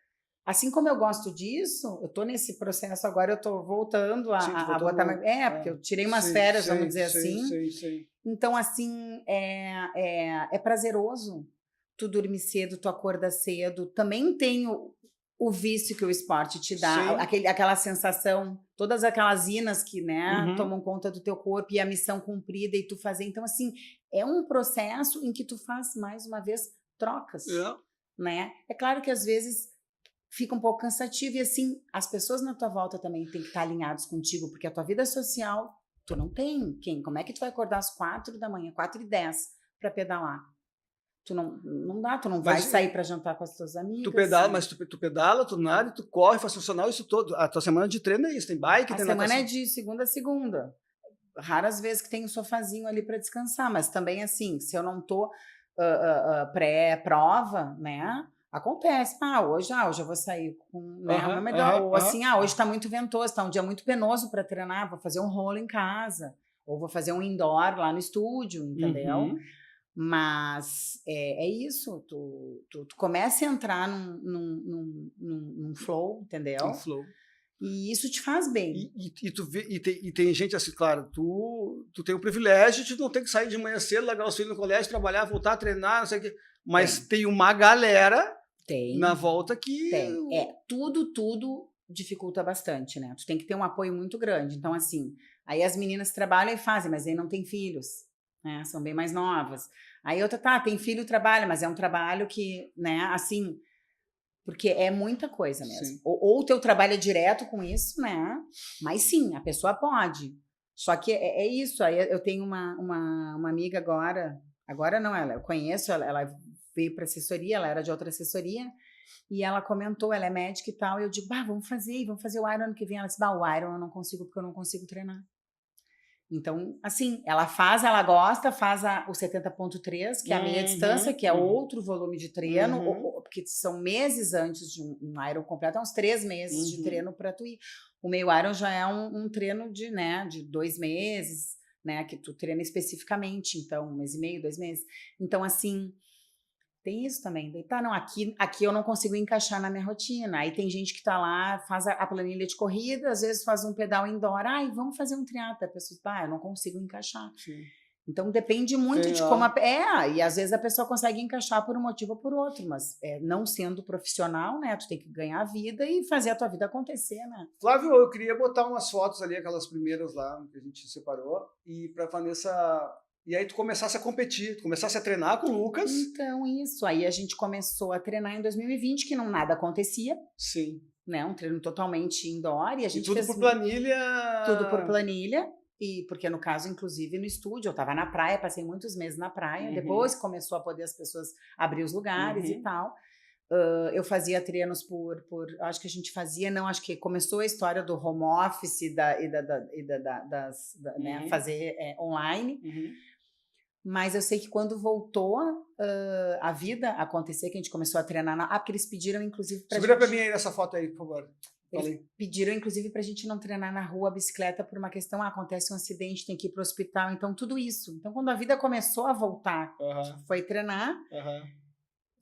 [SPEAKER 2] Assim como eu gosto disso, eu tô nesse processo agora, eu tô voltando a botar... porque eu tirei umas férias, vamos dizer assim.
[SPEAKER 1] Sim.
[SPEAKER 2] Então, assim, é prazeroso. Tu dormir cedo, tu acorda cedo. Também tem o vício que o esporte te dá, aquela sensação, todas aquelas inas que, né, tomam conta do teu corpo e a missão cumprida e tu fazer. Então, assim, é um processo em que tu faz, mais uma vez, trocas, né? É claro que, às vezes, fica um pouco cansativo e, assim, as pessoas na tua volta também têm que estar alinhados contigo, porque a tua vida social... Tu não tem quem? Como é que tu vai acordar às 4 da manhã, 4h10, para pedalar? Tu não dá, tu não vai sair para jantar com as tuas amigas.
[SPEAKER 1] Tu pedala, mas tu pedala, tu nada, tu corre, faz funcional, isso todo. A tua semana de treino é isso, tem bike, tem natação.
[SPEAKER 2] A semana é de segunda a segunda. Raras vezes que tem um sofazinho ali para descansar, mas também assim, se eu não tô pré-prova, né? Acontece. Hoje eu vou sair com, né,
[SPEAKER 1] Aham,
[SPEAKER 2] uma medalha.
[SPEAKER 1] aham,
[SPEAKER 2] Ou assim,
[SPEAKER 1] aham.
[SPEAKER 2] hoje está muito ventoso, está um dia muito penoso para treinar, vou fazer um rolo em casa. Ou vou fazer um indoor lá no estúdio, entendeu?
[SPEAKER 1] Uhum.
[SPEAKER 2] Mas é isso, tu começa a entrar num flow, entendeu?
[SPEAKER 1] Um flow.
[SPEAKER 2] E isso te faz bem.
[SPEAKER 1] E tu vê, e tem gente assim, claro, tu tem o privilégio de não ter que sair de manhã cedo, largar os filhos no colégio, trabalhar, voltar a treinar, não sei o quê. Mas tem uma galera na volta que...
[SPEAKER 2] Tem. Tudo dificulta bastante, né? Tu tem que ter um apoio muito grande. Então, assim, aí as meninas trabalham e fazem, mas aí não tem filhos, né? São bem mais novas. Aí outra, tem filho, trabalha, mas é um trabalho que, né, assim... Porque é muita coisa mesmo. Ou o teu trabalho é direto com isso, né? Mas sim, a pessoa pode. Só que é isso. Aí eu tenho uma amiga agora não, eu conheço, ela veio para assessoria, ela era de outra assessoria, e ela comentou, ela é médica e tal, e eu digo, vamos fazer o Iron ano que vem. Ela disse, o Iron eu não consigo, porque eu não consigo treinar. Então, assim, ela gosta, faz o 70.3, que é a meia distância, que é outro volume de treino, porque são meses antes de um Iron completo, é uns 3 meses de treino para tu ir. O meio Iron já é um treino de 2 meses, né, que tu treina especificamente, então, 1 mês e meio, 2 meses. Então, assim, tem isso também. Aqui eu não consigo encaixar na minha rotina. Aí tem gente que tá lá, faz a planilha de corrida, às vezes faz um pedal indoor. Vamos fazer um triatlo. A pessoa diz, eu não consigo encaixar.
[SPEAKER 1] Sim.
[SPEAKER 2] Então depende muito de como e às vezes a pessoa consegue encaixar por um motivo ou por outro, mas não sendo profissional, né? Tu tem que ganhar a vida e fazer a tua vida acontecer, né?
[SPEAKER 1] Flávio, eu queria botar umas fotos ali, aquelas primeiras lá que a gente separou, e pra Vanessa... E aí tu começasse a competir, tu começasse a treinar com o Lucas.
[SPEAKER 2] Então, isso. Aí a gente começou a treinar em 2020, que nada acontecia.
[SPEAKER 1] Sim.
[SPEAKER 2] Né? Um treino totalmente indoor. E a gente
[SPEAKER 1] tudo por planilha?
[SPEAKER 2] Tudo por planilha. E porque, no caso, inclusive, no estúdio, eu estava na praia, passei muitos meses na praia. Depois começou a poder as pessoas abrir os lugares e tal. Eu fazia treinos acho que a gente fazia, acho que começou a história do home office né, fazer online. Mas eu sei que quando voltou a vida a acontecer, que a gente começou a treinar, porque eles pediram, inclusive, pra
[SPEAKER 1] Segura pra mim aí nessa foto aí, por favor.
[SPEAKER 2] Eles pediram, inclusive, pra gente não treinar na rua a bicicleta por uma questão, acontece um acidente, tem que ir pro hospital, então tudo isso. Então, quando a vida começou a voltar, foi treinar,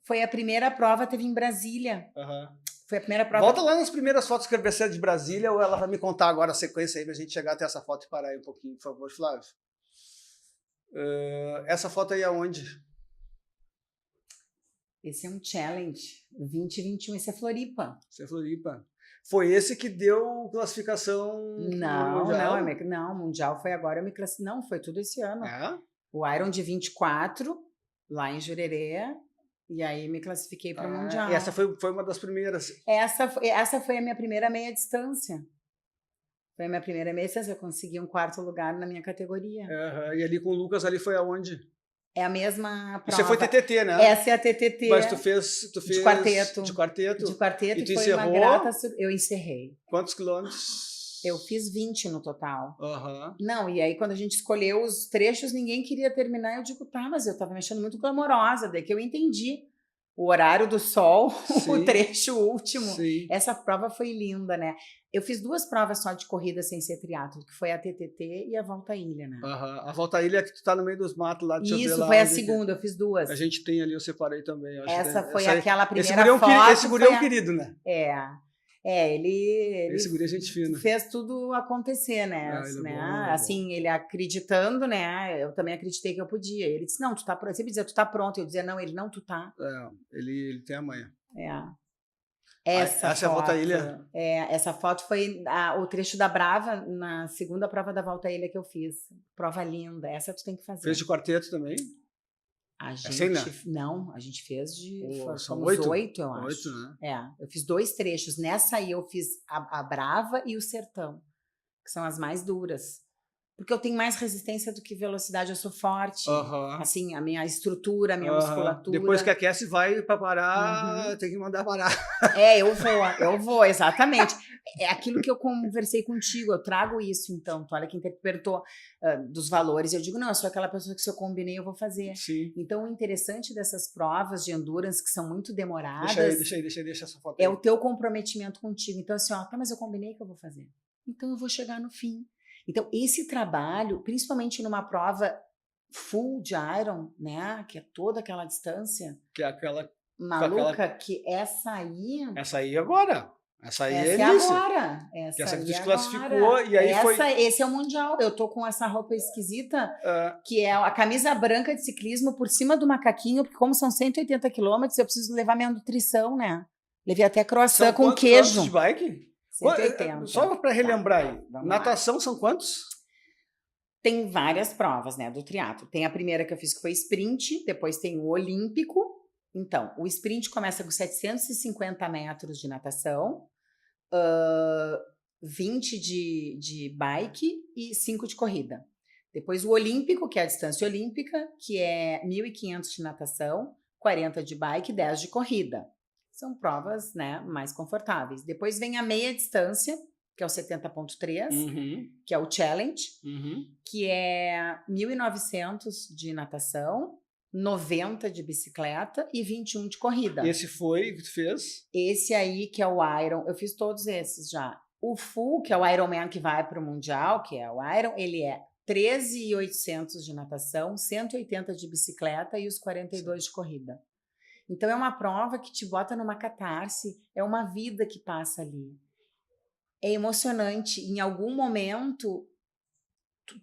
[SPEAKER 2] foi a primeira prova, teve em Brasília. Foi a primeira prova.
[SPEAKER 1] Volta lá nas primeiras fotos que eu vi de Brasília, ou ela vai me contar agora a sequência aí pra gente chegar até essa foto e parar aí um pouquinho, por favor, Flávio. Essa foto aí é onde?
[SPEAKER 2] Esse é um challenge 2021, esse é Floripa.
[SPEAKER 1] Esse é Floripa. Foi esse que deu classificação mundial?
[SPEAKER 2] Não, mundial foi agora, não, foi tudo esse ano. O Iron de 24, lá em Jurerê, e aí me classifiquei para o mundial.
[SPEAKER 1] E essa foi uma das primeiras?
[SPEAKER 2] Essa foi a minha primeira meia distância. Foi a minha primeira meia distância, eu consegui um 4º lugar na minha categoria.
[SPEAKER 1] E ali com o Lucas, ali foi aonde?
[SPEAKER 2] É a mesma prova.
[SPEAKER 1] Você foi TTT, né?
[SPEAKER 2] Essa é a TTT.
[SPEAKER 1] Mas tu fez
[SPEAKER 2] de quarteto.
[SPEAKER 1] De quarteto?
[SPEAKER 2] De quarteto,
[SPEAKER 1] e tu
[SPEAKER 2] foi
[SPEAKER 1] encerrou?
[SPEAKER 2] uma grata... Eu encerrei.
[SPEAKER 1] Quantos quilômetros?
[SPEAKER 2] Eu fiz 20 no total.
[SPEAKER 1] Uhum.
[SPEAKER 2] Não, e aí quando a gente escolheu os trechos, ninguém queria terminar. Eu digo, mas eu tava me achando muito glamourosa. Daí que eu entendi o horário do sol, sim, o trecho último.
[SPEAKER 1] Sim.
[SPEAKER 2] Essa prova foi linda, né? Eu fiz 2 provas só de corrida sem ser triatlo, que foi a TTT e a Volta à Ilha, né?
[SPEAKER 1] A Volta à Ilha é que tu tá no meio dos matos lá.
[SPEAKER 2] Isso, foi a segunda, eu fiz 2.
[SPEAKER 1] A gente tem ali, eu separei também.
[SPEAKER 2] Essa foi aquela primeira foto.
[SPEAKER 1] Esse guri é um querido, né?
[SPEAKER 2] Ele
[SPEAKER 1] esse guri é gente fina.
[SPEAKER 2] Fez tudo acontecer, né?
[SPEAKER 1] Ele é bom,
[SPEAKER 2] assim, ele acreditando, né? Eu também acreditei que eu podia. Ele disse, não, tu tá pronto. Ele sempre dizia, tu tá pronto. Eu dizia, não, ele não, tu tá.
[SPEAKER 1] Ele tem a manha.
[SPEAKER 2] Essa
[SPEAKER 1] é a Volta à Ilha?
[SPEAKER 2] Essa foto foi o trecho da Brava, na segunda prova da Volta à Ilha que eu fiz. Prova linda. Essa tu tem que fazer.
[SPEAKER 1] Fez de quarteto também?
[SPEAKER 2] A gente, não, a gente fez
[SPEAKER 1] são
[SPEAKER 2] 8, eu acho.
[SPEAKER 1] 8, né?
[SPEAKER 2] Eu fiz 2 trechos. Nessa aí eu fiz a Brava e o Sertão, que são as mais duras. Porque eu tenho mais resistência do que velocidade, eu sou forte.
[SPEAKER 1] Aham.
[SPEAKER 2] Assim, a minha estrutura, a minha
[SPEAKER 1] Aham.
[SPEAKER 2] musculatura.
[SPEAKER 1] Depois que aquece, vai para parar, tem que mandar parar.
[SPEAKER 2] Eu vou, exatamente. É aquilo que eu conversei contigo, eu trago isso, então. Tu olha quem perguntou dos valores, eu digo, não, eu sou aquela pessoa que se eu combinei, eu vou fazer.
[SPEAKER 1] Sim.
[SPEAKER 2] Então, o interessante dessas provas de endurance, que são muito demoradas...
[SPEAKER 1] Deixa essa foto
[SPEAKER 2] é
[SPEAKER 1] aí.
[SPEAKER 2] o teu comprometimento contigo. Então, assim, ó, tá, mas eu combinei que eu vou fazer. Então, eu vou chegar no fim. Então, esse trabalho, principalmente numa prova full de Iron, né, que é toda aquela distância
[SPEAKER 1] Que é aquela...
[SPEAKER 2] maluca, que essa aí...
[SPEAKER 1] Essa aí agora. Essa aí
[SPEAKER 2] essa
[SPEAKER 1] é
[SPEAKER 2] agora.
[SPEAKER 1] que essa que tu
[SPEAKER 2] aí
[SPEAKER 1] desclassificou e aí foi...
[SPEAKER 2] Esse é o Mundial. Eu tô com essa roupa esquisita, que é a camisa branca de ciclismo por cima do macaquinho, porque como são 180 quilômetros, eu preciso levar minha nutrição, né? Levei até croissant
[SPEAKER 1] São
[SPEAKER 2] com
[SPEAKER 1] quantos
[SPEAKER 2] queijo.
[SPEAKER 1] quilômetros de bike?
[SPEAKER 2] 180.
[SPEAKER 1] Só para relembrar aí.
[SPEAKER 2] Vamos
[SPEAKER 1] Natação são quantos?
[SPEAKER 2] Tem várias provas, né, do triatlo. Tem a primeira que eu fiz que foi sprint, depois tem o olímpico. Então, o sprint começa com 750 metros de natação, 20 de bike e 5 de corrida. Depois o olímpico, que é a distância olímpica, que é 1.500 de natação, 40 de bike e 10 de corrida. São provas, né, mais confortáveis. Depois vem a meia distância, que é o 70.3, que é o challenge, que é 1.900 de natação, 90 de bicicleta e 21 de corrida.
[SPEAKER 1] Esse foi que tu fez?
[SPEAKER 2] Esse aí, que é o Iron, eu fiz todos esses já. O Full, que é o Ironman que vai para o Mundial, que é o Iron, ele é 13.800 de natação, 180 de bicicleta e os 42 de corrida. Então, é uma prova que te bota numa catarse, é uma vida que passa ali. É emocionante. Em algum momento,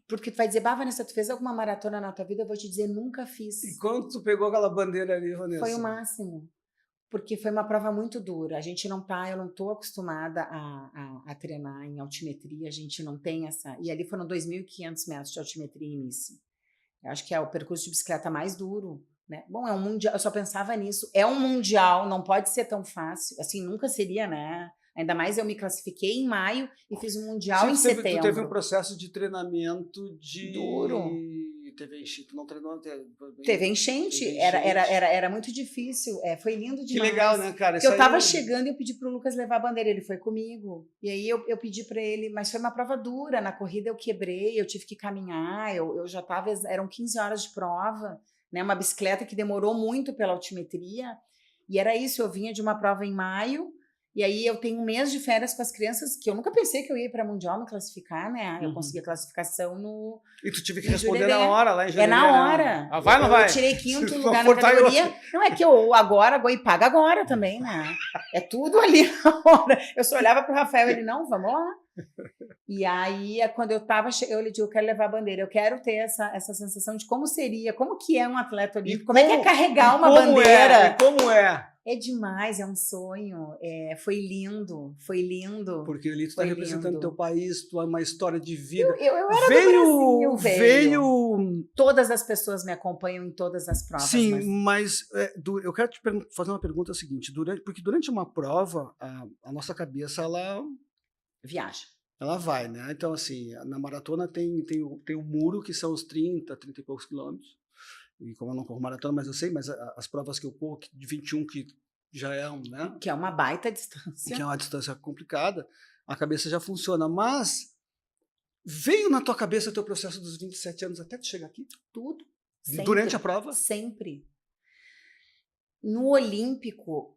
[SPEAKER 2] porque tu vai dizer, Vanessa, tu fez alguma maratona na tua vida? Eu vou te dizer, nunca fiz.
[SPEAKER 1] E quando tu pegou aquela bandeira ali, Vanessa?
[SPEAKER 2] Foi o máximo. Porque foi uma prova muito dura. A gente não tá, eu não tô acostumada a treinar em altimetria, a gente não tem essa... E ali foram 2.500 metros de altimetria em início. Eu acho que é o percurso de bicicleta mais duro, né? Bom, é um mundial, eu só pensava nisso. É um mundial, não pode ser tão fácil. Assim, nunca seria, né? Ainda mais eu me classifiquei em maio e fiz um mundial em setembro.
[SPEAKER 1] Tu teve um processo de treinamento
[SPEAKER 2] duro.
[SPEAKER 1] Teve enchente, não treinou?
[SPEAKER 2] Teve enchente. Era muito difícil. Foi lindo demais.
[SPEAKER 1] Que legal, né, cara?
[SPEAKER 2] Porque eu tava chegando e eu pedi pro Lucas levar a bandeira. Ele foi comigo. E aí eu pedi para ele, mas foi uma prova dura. Na corrida eu quebrei, eu tive que caminhar. Eu já tava, eram 15 horas de prova, né? Uma bicicleta que demorou muito pela altimetria. E era isso, eu vinha de uma prova em maio. E aí eu tenho um mês de férias com as crianças, que eu nunca pensei que eu ia para Mundial me classificar, né? Eu consegui a classificação no...
[SPEAKER 1] E tu tive que responder na hora lá em Jurerê.
[SPEAKER 2] É na hora.
[SPEAKER 1] Ah, vai ou não vai?
[SPEAKER 2] Eu tirei 5º lugar na categoria. Não, é que eu agora, e paga agora também, né? É tudo ali na hora. Eu só olhava pro Rafael, ele, não, vamos lá. E aí, quando eu tava, eu lhe digo, eu quero levar a bandeira, eu quero ter essa sensação de como seria, como que é um atleta olímpico, como é que é carregar uma bandeira.
[SPEAKER 1] Como é?
[SPEAKER 2] É demais, é um sonho. Foi lindo, foi lindo.
[SPEAKER 1] Porque ali tu está representando o teu país, tu é uma história de vida.
[SPEAKER 2] Eu era do Brasil,
[SPEAKER 1] veio...
[SPEAKER 2] Todas as pessoas me acompanham em todas as provas.
[SPEAKER 1] Sim, mas eu quero te fazer uma pergunta seguinte. Porque durante uma prova, a nossa cabeça, ela...
[SPEAKER 2] viaja.
[SPEAKER 1] Ela vai, né? Então, assim, na maratona tem o muro, que são os 30 e poucos quilômetros. E como eu não corro maratona, mas eu sei, mas as provas que eu corro, de 21, que já é né?
[SPEAKER 2] Que é uma baita distância.
[SPEAKER 1] Que é uma distância complicada, a cabeça já funciona. Mas veio na tua cabeça o teu processo dos 27 anos até tu chegar aqui?
[SPEAKER 2] Tudo. Sempre.
[SPEAKER 1] Durante a prova?
[SPEAKER 2] Sempre. No Olímpico,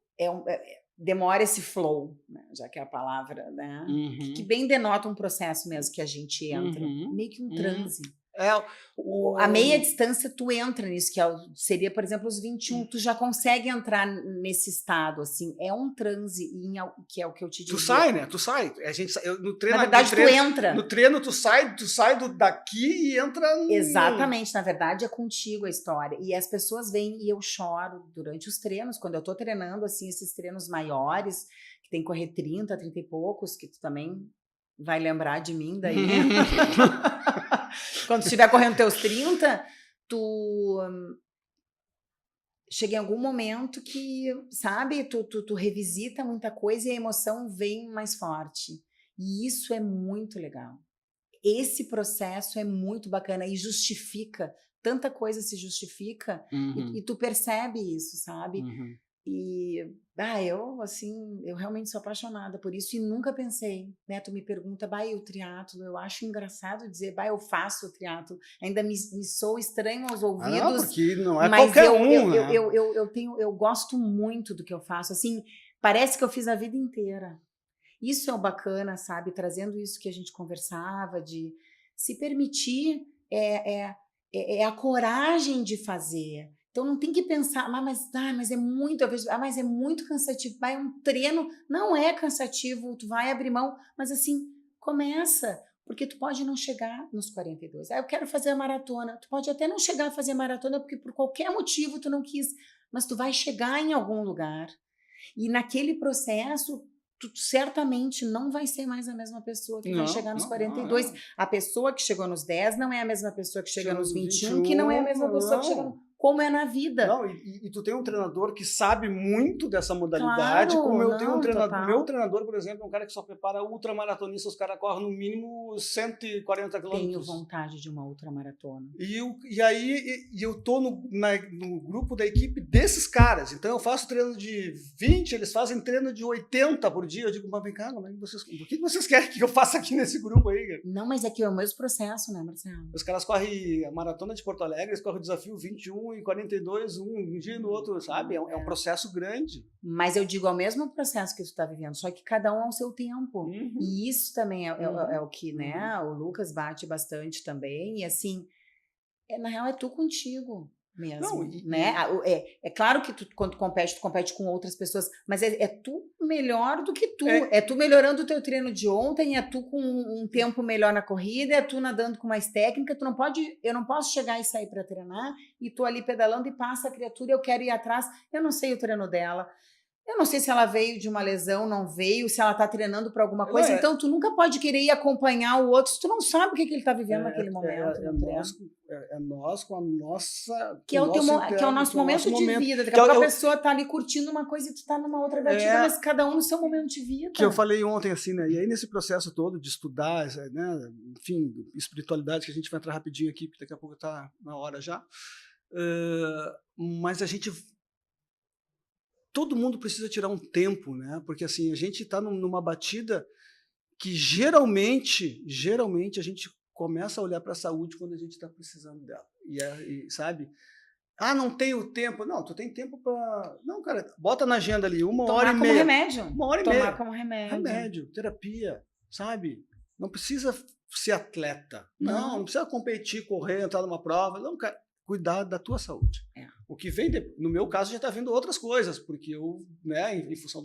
[SPEAKER 2] demora esse flow, né? Já que é a palavra, né? Que bem denota um processo mesmo que a gente entra. Meio que um transe. A meia distância, tu entra nisso, que seria, por exemplo, os 21, tu já consegue entrar nesse estado, assim, é um transe, que é o que eu te digo.
[SPEAKER 1] Tu sai, né? Tu sai. No treino,
[SPEAKER 2] na verdade, tu entra.
[SPEAKER 1] No treino, tu sai daqui e entra...
[SPEAKER 2] Exatamente, na verdade, é contigo a história. E as pessoas vêm e eu choro durante os treinos, quando eu tô treinando, assim, esses treinos maiores, que tem que correr 30 e poucos, que tu também vai lembrar de mim daí. Quando tu estiver correndo teus 30, tu chega em algum momento que, sabe, tu revisita muita coisa e a emoção vem mais forte. E isso é muito legal. esse processo é muito bacana e justifica, tanta coisa se justifica e tu percebe isso, sabe? E eu realmente sou apaixonada por isso e nunca pensei, né? Tu me pergunta, o triatlo, eu acho engraçado dizer, eu faço o triatlo, ainda me soa estranho aos ouvidos,
[SPEAKER 1] não, porque não é
[SPEAKER 2] mas
[SPEAKER 1] qualquer um, né?
[SPEAKER 2] eu gosto muito do que eu faço, assim, parece que eu fiz a vida inteira. Isso é o bacana, sabe? Trazendo isso que a gente conversava, de se permitir, é a coragem de fazer. Então não tem que pensar, mas é muito, mas é muito cansativo, vai um treino, não é cansativo, tu vai abrir mão, mas assim, começa, porque tu pode não chegar nos 42. Eu quero fazer a maratona, tu pode até não chegar a fazer a maratona, porque por qualquer motivo tu não quis, mas tu vai chegar em algum lugar. E naquele processo, tu certamente não vai ser mais a mesma pessoa que vai chegar nos 42. Não. A pessoa que chegou nos 10 não é a mesma pessoa que chega nos 21, que não é a mesma pessoa que chega como é na vida.
[SPEAKER 1] Não, e tu tem um treinador que sabe muito dessa modalidade, como eu tenho um treinador. Meu treinador, por exemplo, é um cara que só prepara ultramaratonistas, os caras correm no mínimo 140 quilômetros.
[SPEAKER 2] Tenho vontade de uma ultramaratona.
[SPEAKER 1] E aí eu tô no grupo da equipe desses caras, então eu faço treino de 20, eles fazem treino de 80 por dia, eu digo, mas vem cá, o que vocês querem que eu faça aqui nesse grupo aí, cara?
[SPEAKER 2] Não, mas é que é o mesmo processo, né, Marcelo?
[SPEAKER 1] Os caras correm a maratona de Porto Alegre, eles correm o desafio 21 e 42, um dia no outro, sabe? É um processo grande.
[SPEAKER 2] Mas eu digo, é o mesmo processo que tu está vivendo, só que cada um ao seu tempo. E isso também é o que, né? O Lucas bate bastante também. E assim, na real, é tu contigo mesmo, não, né? É claro que quando tu compete com outras pessoas, mas é tu melhor do que tu. É tu melhorando o teu treino de ontem, é tu com um tempo melhor na corrida, é tu nadando com mais técnica. Eu não posso chegar e sair para treinar e tu ali pedalando e passa a criatura, eu quero ir atrás. Eu não sei o treino dela. Eu não sei se ela veio de uma lesão, não veio, se ela está treinando para alguma coisa. Então, tu nunca pode querer ir acompanhar o outro se tu não sabe o que ele está vivendo naquele momento.
[SPEAKER 1] Nós com a nossa...
[SPEAKER 2] Que é o nosso momento de vida. Daqui a pouco a pessoa está ali curtindo uma coisa e tu está numa outra batida, mas cada um no seu momento de vida.
[SPEAKER 1] Que eu falei ontem, assim, né? E aí, nesse processo todo de estudar, né? Enfim, espiritualidade, que a gente vai entrar rapidinho aqui, porque daqui a pouco está na hora já. Mas a gente... Todo mundo precisa tirar um tempo, né? Porque assim, a gente está numa batida que geralmente a gente começa a olhar para a saúde quando a gente está precisando dela. E sabe? Não tenho tempo. Não, tu tem tempo para... Não, cara, bota na agenda ali, uma hora e meia.
[SPEAKER 2] Remédio.
[SPEAKER 1] Uma hora e meia.
[SPEAKER 2] Tomar como remédio.
[SPEAKER 1] Remédio, terapia, sabe? Não precisa ser atleta. Não precisa competir, correr, entrar numa prova. Não, cara. Cuidar da tua saúde. O que vem, no meu caso, já está vindo outras coisas, porque eu, né, em função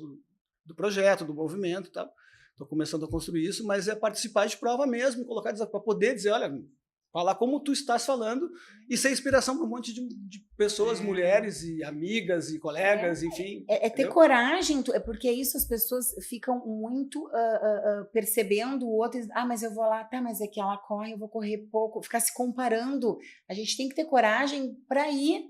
[SPEAKER 1] do projeto, do movimento e tal, estou começando a construir isso, mas é participar de prova mesmo, colocar desafio para poder dizer, olha, falar como tu estás falando e ser inspiração para um monte de pessoas, mulheres e amigas e colegas, enfim.
[SPEAKER 2] Ter coragem, porque é isso, as pessoas ficam muito percebendo o outro, mas eu vou lá, mas é que ela corre, eu vou correr pouco, ficar se comparando. A gente tem que ter coragem para ir.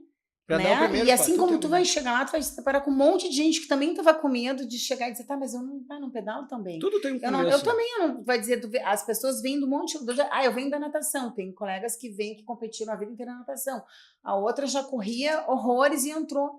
[SPEAKER 2] Né? E assim como tu vai chegar lá, tu vai se deparar com um monte de gente que também estava com medo de chegar e dizer, mas eu não pedalo também.
[SPEAKER 1] Tudo tem um começo.
[SPEAKER 2] Eu também, vai dizer, as pessoas vêm do monte, eu venho da natação, tem colegas que vêm que competiram a vida inteira na natação, a outra já corria horrores e entrou.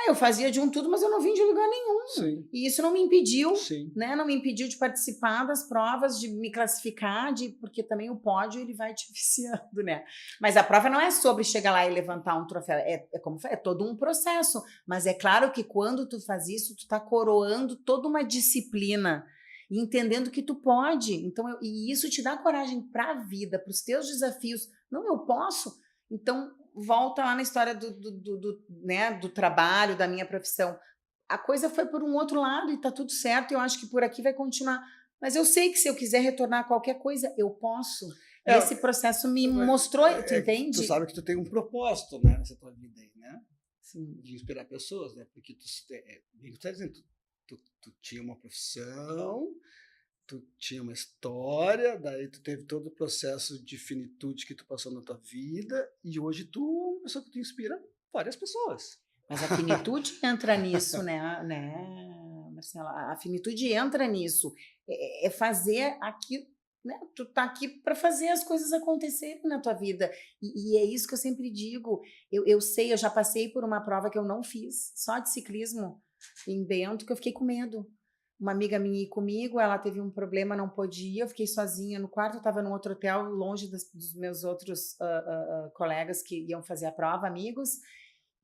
[SPEAKER 2] Eu fazia de um tudo, mas eu não vim de lugar nenhum.
[SPEAKER 1] Sim.
[SPEAKER 2] E isso não me impediu, né? Não me impediu de participar das provas, de me classificar, porque também o pódio ele vai te viciando, né? Mas a prova não é sobre chegar lá e levantar um troféu, é todo um processo. Mas é claro que quando tu faz isso, tu tá coroando toda uma disciplina e entendendo que tu pode. Então, e isso te dá coragem para a vida, para os teus desafios. Não, eu posso. Então, volta lá na história do trabalho, da minha profissão. A coisa foi por um outro lado e está tudo certo, eu acho que por aqui vai continuar. Mas eu sei que se eu quiser retornar a qualquer coisa, eu posso. Esse processo me mostrou, tu entende?
[SPEAKER 1] Tu sabe que tu tem um propósito, né, nessa tua vida aí, né? Sim. De inspirar pessoas, né? Porque tu tá dizendo, tu tinha uma profissão, tu tinha uma história, daí tu teve todo o processo de finitude que tu passou na tua vida e hoje tu é uma pessoa que tu inspira várias pessoas.
[SPEAKER 2] Mas a finitude entra nisso, né, Marcela? A finitude entra nisso. É fazer aquilo... né? Tu tá aqui para fazer as coisas acontecerem na tua vida. E é isso que eu sempre digo. Eu sei, eu já passei por uma prova que eu não fiz, só de ciclismo em Bento, que eu fiquei com medo. Uma amiga minha ia comigo, ela teve um problema, não pôde ir, eu fiquei sozinha no quarto, eu estava num outro hotel, longe dos meus outros colegas que iam fazer a prova, amigos,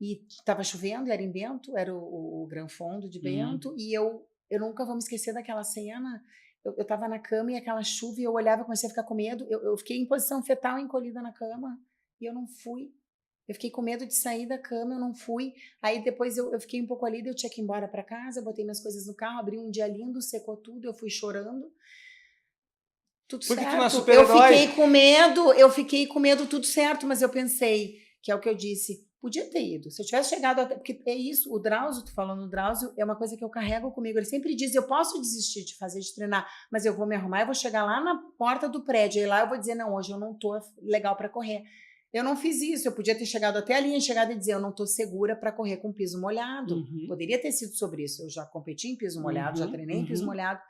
[SPEAKER 2] e estava chovendo, era em Bento, era o Gran Fondo de Bento, e eu nunca vou me esquecer daquela cena. Eu estava na cama e aquela chuva, e eu olhava, comecei a ficar com medo, eu fiquei em posição fetal, encolhida na cama, e eu não fui. Eu fiquei com medo de sair da cama, eu não fui. Aí depois eu fiquei um pouco ali, eu tinha que ir embora para casa, botei minhas coisas no carro, abri um dia lindo, secou tudo, eu fui chorando. Tudo
[SPEAKER 1] Por que tu não é
[SPEAKER 2] certo. Eu fiquei com medo, tudo certo, mas eu pensei, que é o que eu disse, podia ter ido. Se eu tivesse chegado até. Porque é isso, o Drauzio, tu falando no Drauzio, é uma coisa que eu carrego comigo. Ele sempre diz: eu posso desistir de fazer, de treinar, mas eu vou me arrumar e vou chegar lá na porta do prédio. E lá eu vou dizer: não, hoje eu não tô legal para correr. Eu não fiz isso, eu podia ter chegado até a linha de chegada e dizer: eu não estou segura para correr com piso molhado. Poderia ter sido sobre isso. Eu já competi em piso molhado, já treinei em piso molhado.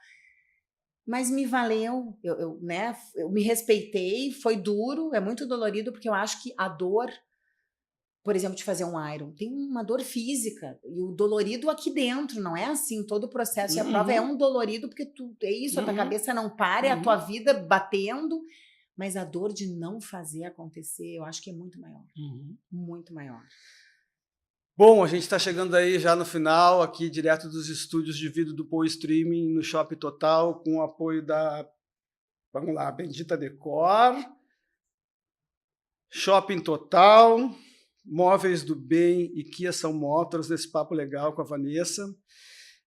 [SPEAKER 2] Mas me valeu, né, eu me respeitei, foi duro, é muito dolorido, porque eu acho que a dor, por exemplo, de fazer um Iron, tem uma dor física, e o dolorido aqui dentro, não é assim, todo o processo e a prova é um dolorido, porque é isso, a tua cabeça não para, é a tua vida batendo, mas a dor de não fazer acontecer, eu acho que é muito maior, muito maior.
[SPEAKER 1] Bom, a gente está chegando aí já no final, aqui direto dos estúdios de vídeo do Poe Streaming, no Shopping Total, com o apoio da, vamos lá, Bendita Decor, Shopping Total, Móveis do Bem e Kia São Motors, desse papo legal com a Vanessa.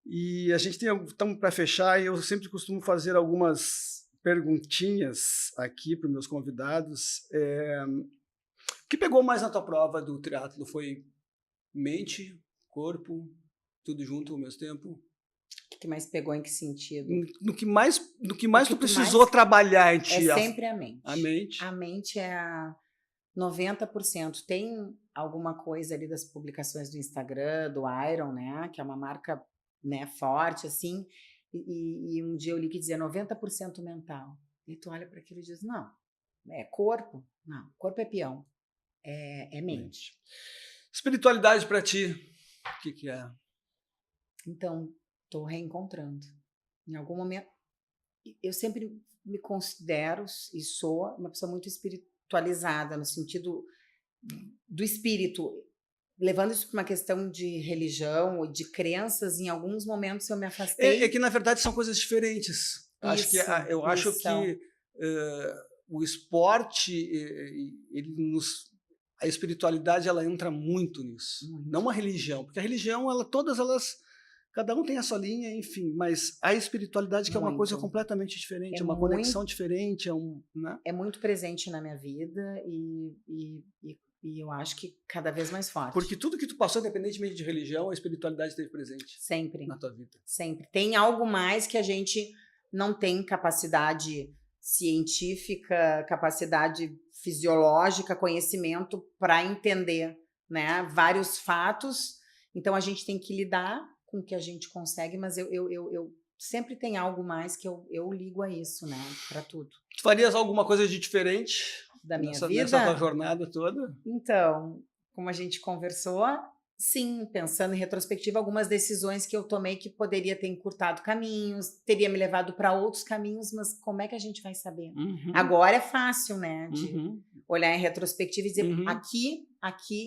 [SPEAKER 1] E a gente estamos para fechar, e eu sempre costumo fazer algumas perguntinhas aqui para os meus convidados. O que pegou mais na tua prova do triatlo? Foi mente, corpo, tudo junto ao mesmo tempo?
[SPEAKER 2] O que mais pegou em que sentido?
[SPEAKER 1] No que mais tu precisou trabalhar em ti?
[SPEAKER 2] É sempre a mente.
[SPEAKER 1] A mente.
[SPEAKER 2] A mente é 90%. Tem alguma coisa ali das publicações do Instagram, do Iron, né? Que é uma marca, né, forte, assim. E um dia eu li que dizia 90% mental. E tu olha para aquilo e diz, não, é corpo? Não, corpo é peão. É mente.
[SPEAKER 1] Espiritualidade para ti, o que é?
[SPEAKER 2] Então, estou reencontrando. Em algum momento, eu sempre me considero e sou uma pessoa muito espiritualizada, no sentido do espírito, levando isso para uma questão de religião ou de crenças. Em alguns momentos eu me afastei.
[SPEAKER 1] É que, na verdade, são coisas diferentes. Eu acho que o esporte, a espiritualidade, ela entra muito nisso. Não uma religião, porque a religião, cada um tem a sua linha, enfim, mas a espiritualidade, que é uma coisa completamente diferente, é uma conexão diferente, né?
[SPEAKER 2] É muito presente na minha vida e eu acho que cada vez mais forte.
[SPEAKER 1] Porque tudo que tu passou, independentemente de religião, a espiritualidade esteve presente.
[SPEAKER 2] Sempre.
[SPEAKER 1] Na tua vida.
[SPEAKER 2] Sempre. Tem algo mais que a gente não tem capacidade científica, capacidade fisiológica, conhecimento para entender, né, vários fatos. Então a gente tem que lidar com o que a gente consegue, mas eu sempre tem algo mais que eu ligo a isso, né, para tudo.
[SPEAKER 1] Tu farias alguma coisa de diferente
[SPEAKER 2] da minha vida?
[SPEAKER 1] Nessa tua jornada toda?
[SPEAKER 2] Então, como a gente conversou, sim, pensando em retrospectiva, algumas decisões que eu tomei que poderia ter encurtado caminhos, teria me levado para outros caminhos, mas como é que a gente vai saber? Agora é fácil, né, de olhar em retrospectiva e dizer aqui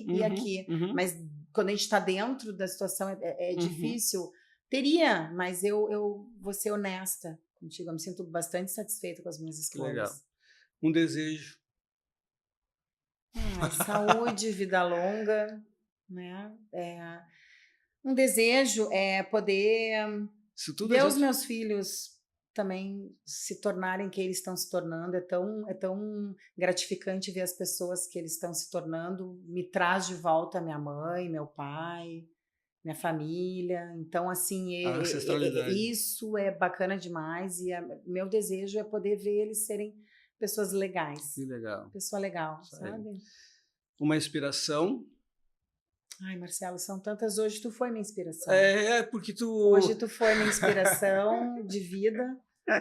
[SPEAKER 2] e aqui, mas quando a gente está dentro da situação é difícil. Teria, mas eu vou ser honesta contigo, eu me sinto bastante satisfeita com as minhas escolhas.
[SPEAKER 1] Legal. Um desejo?
[SPEAKER 2] Saúde, vida longa, né? Um desejo é poder ver os meus filhos também se tornarem quem eles estão se tornando. É tão gratificante ver as pessoas que eles estão se tornando. Me traz de volta minha mãe, meu pai, minha família. Então, assim, isso é bacana demais. E meu desejo é poder ver eles serem pessoas legais.
[SPEAKER 1] Que legal.
[SPEAKER 2] Pessoa legal, sabe?
[SPEAKER 1] Uma inspiração?
[SPEAKER 2] Ai, Marcelo, são tantas. Hoje tu foi minha inspiração.
[SPEAKER 1] Porque tu...
[SPEAKER 2] Hoje tu foi minha inspiração de vida.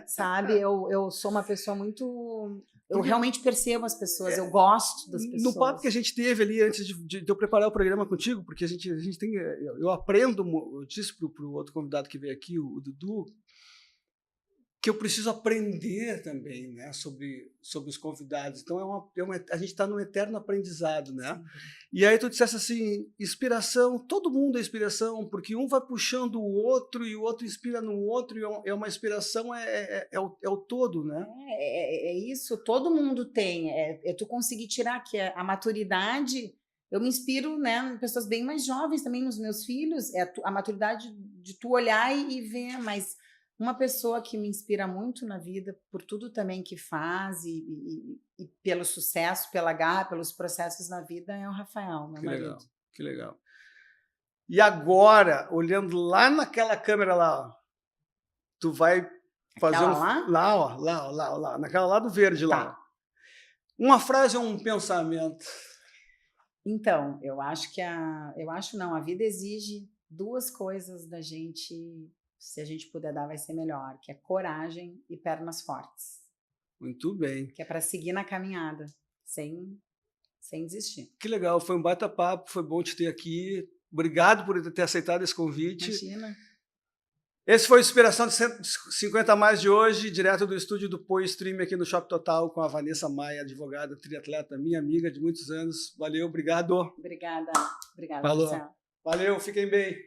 [SPEAKER 2] sabe? Eu sou uma pessoa muito... Eu realmente percebo as pessoas, eu gosto das pessoas.
[SPEAKER 1] No papo que a gente teve ali antes de eu preparar o programa contigo, porque a gente tem... Eu aprendo, eu disse para o outro convidado que veio aqui, o Dudu, que eu preciso aprender também, né, sobre os convidados. Então, a gente está num eterno aprendizado, né? Sim. E aí tu disseste assim, inspiração, todo mundo é inspiração, porque um vai puxando o outro e o outro inspira no outro, e é uma inspiração, é o todo, né?
[SPEAKER 2] É isso, todo mundo tem. Tu conseguir tirar que a maturidade... Eu me inspiro, né, em pessoas bem mais jovens também, nos meus filhos, a maturidade de tu olhar e ver, mas... Uma pessoa que me inspira muito na vida, por tudo também que faz e pelo sucesso, pela garra, pelos processos na vida, é o Rafael, meu marido.
[SPEAKER 1] Legal, que legal. E agora, olhando lá naquela câmera lá, ó, tu vai fazer lá, naquela lá do verde lá.
[SPEAKER 2] Tá.
[SPEAKER 1] Uma frase ou um pensamento?
[SPEAKER 2] Então, eu acho que a vida exige duas coisas da gente. Se a gente puder dar, vai ser melhor, que é coragem e pernas fortes.
[SPEAKER 1] Muito bem.
[SPEAKER 2] Que é para seguir na caminhada, sem desistir.
[SPEAKER 1] Que legal, foi um baita papo, foi bom te ter aqui. Obrigado por ter aceitado esse convite.
[SPEAKER 2] Imagina.
[SPEAKER 1] Esse foi o Inspiração de 150 mais de hoje, direto do estúdio do PoiStream aqui no Shopping Total, com a Vanessa Maia, advogada, triatleta, minha amiga de muitos anos. Valeu, obrigado.
[SPEAKER 2] Obrigada.
[SPEAKER 1] Falou.
[SPEAKER 2] Marcelo.
[SPEAKER 1] Valeu, fiquem bem.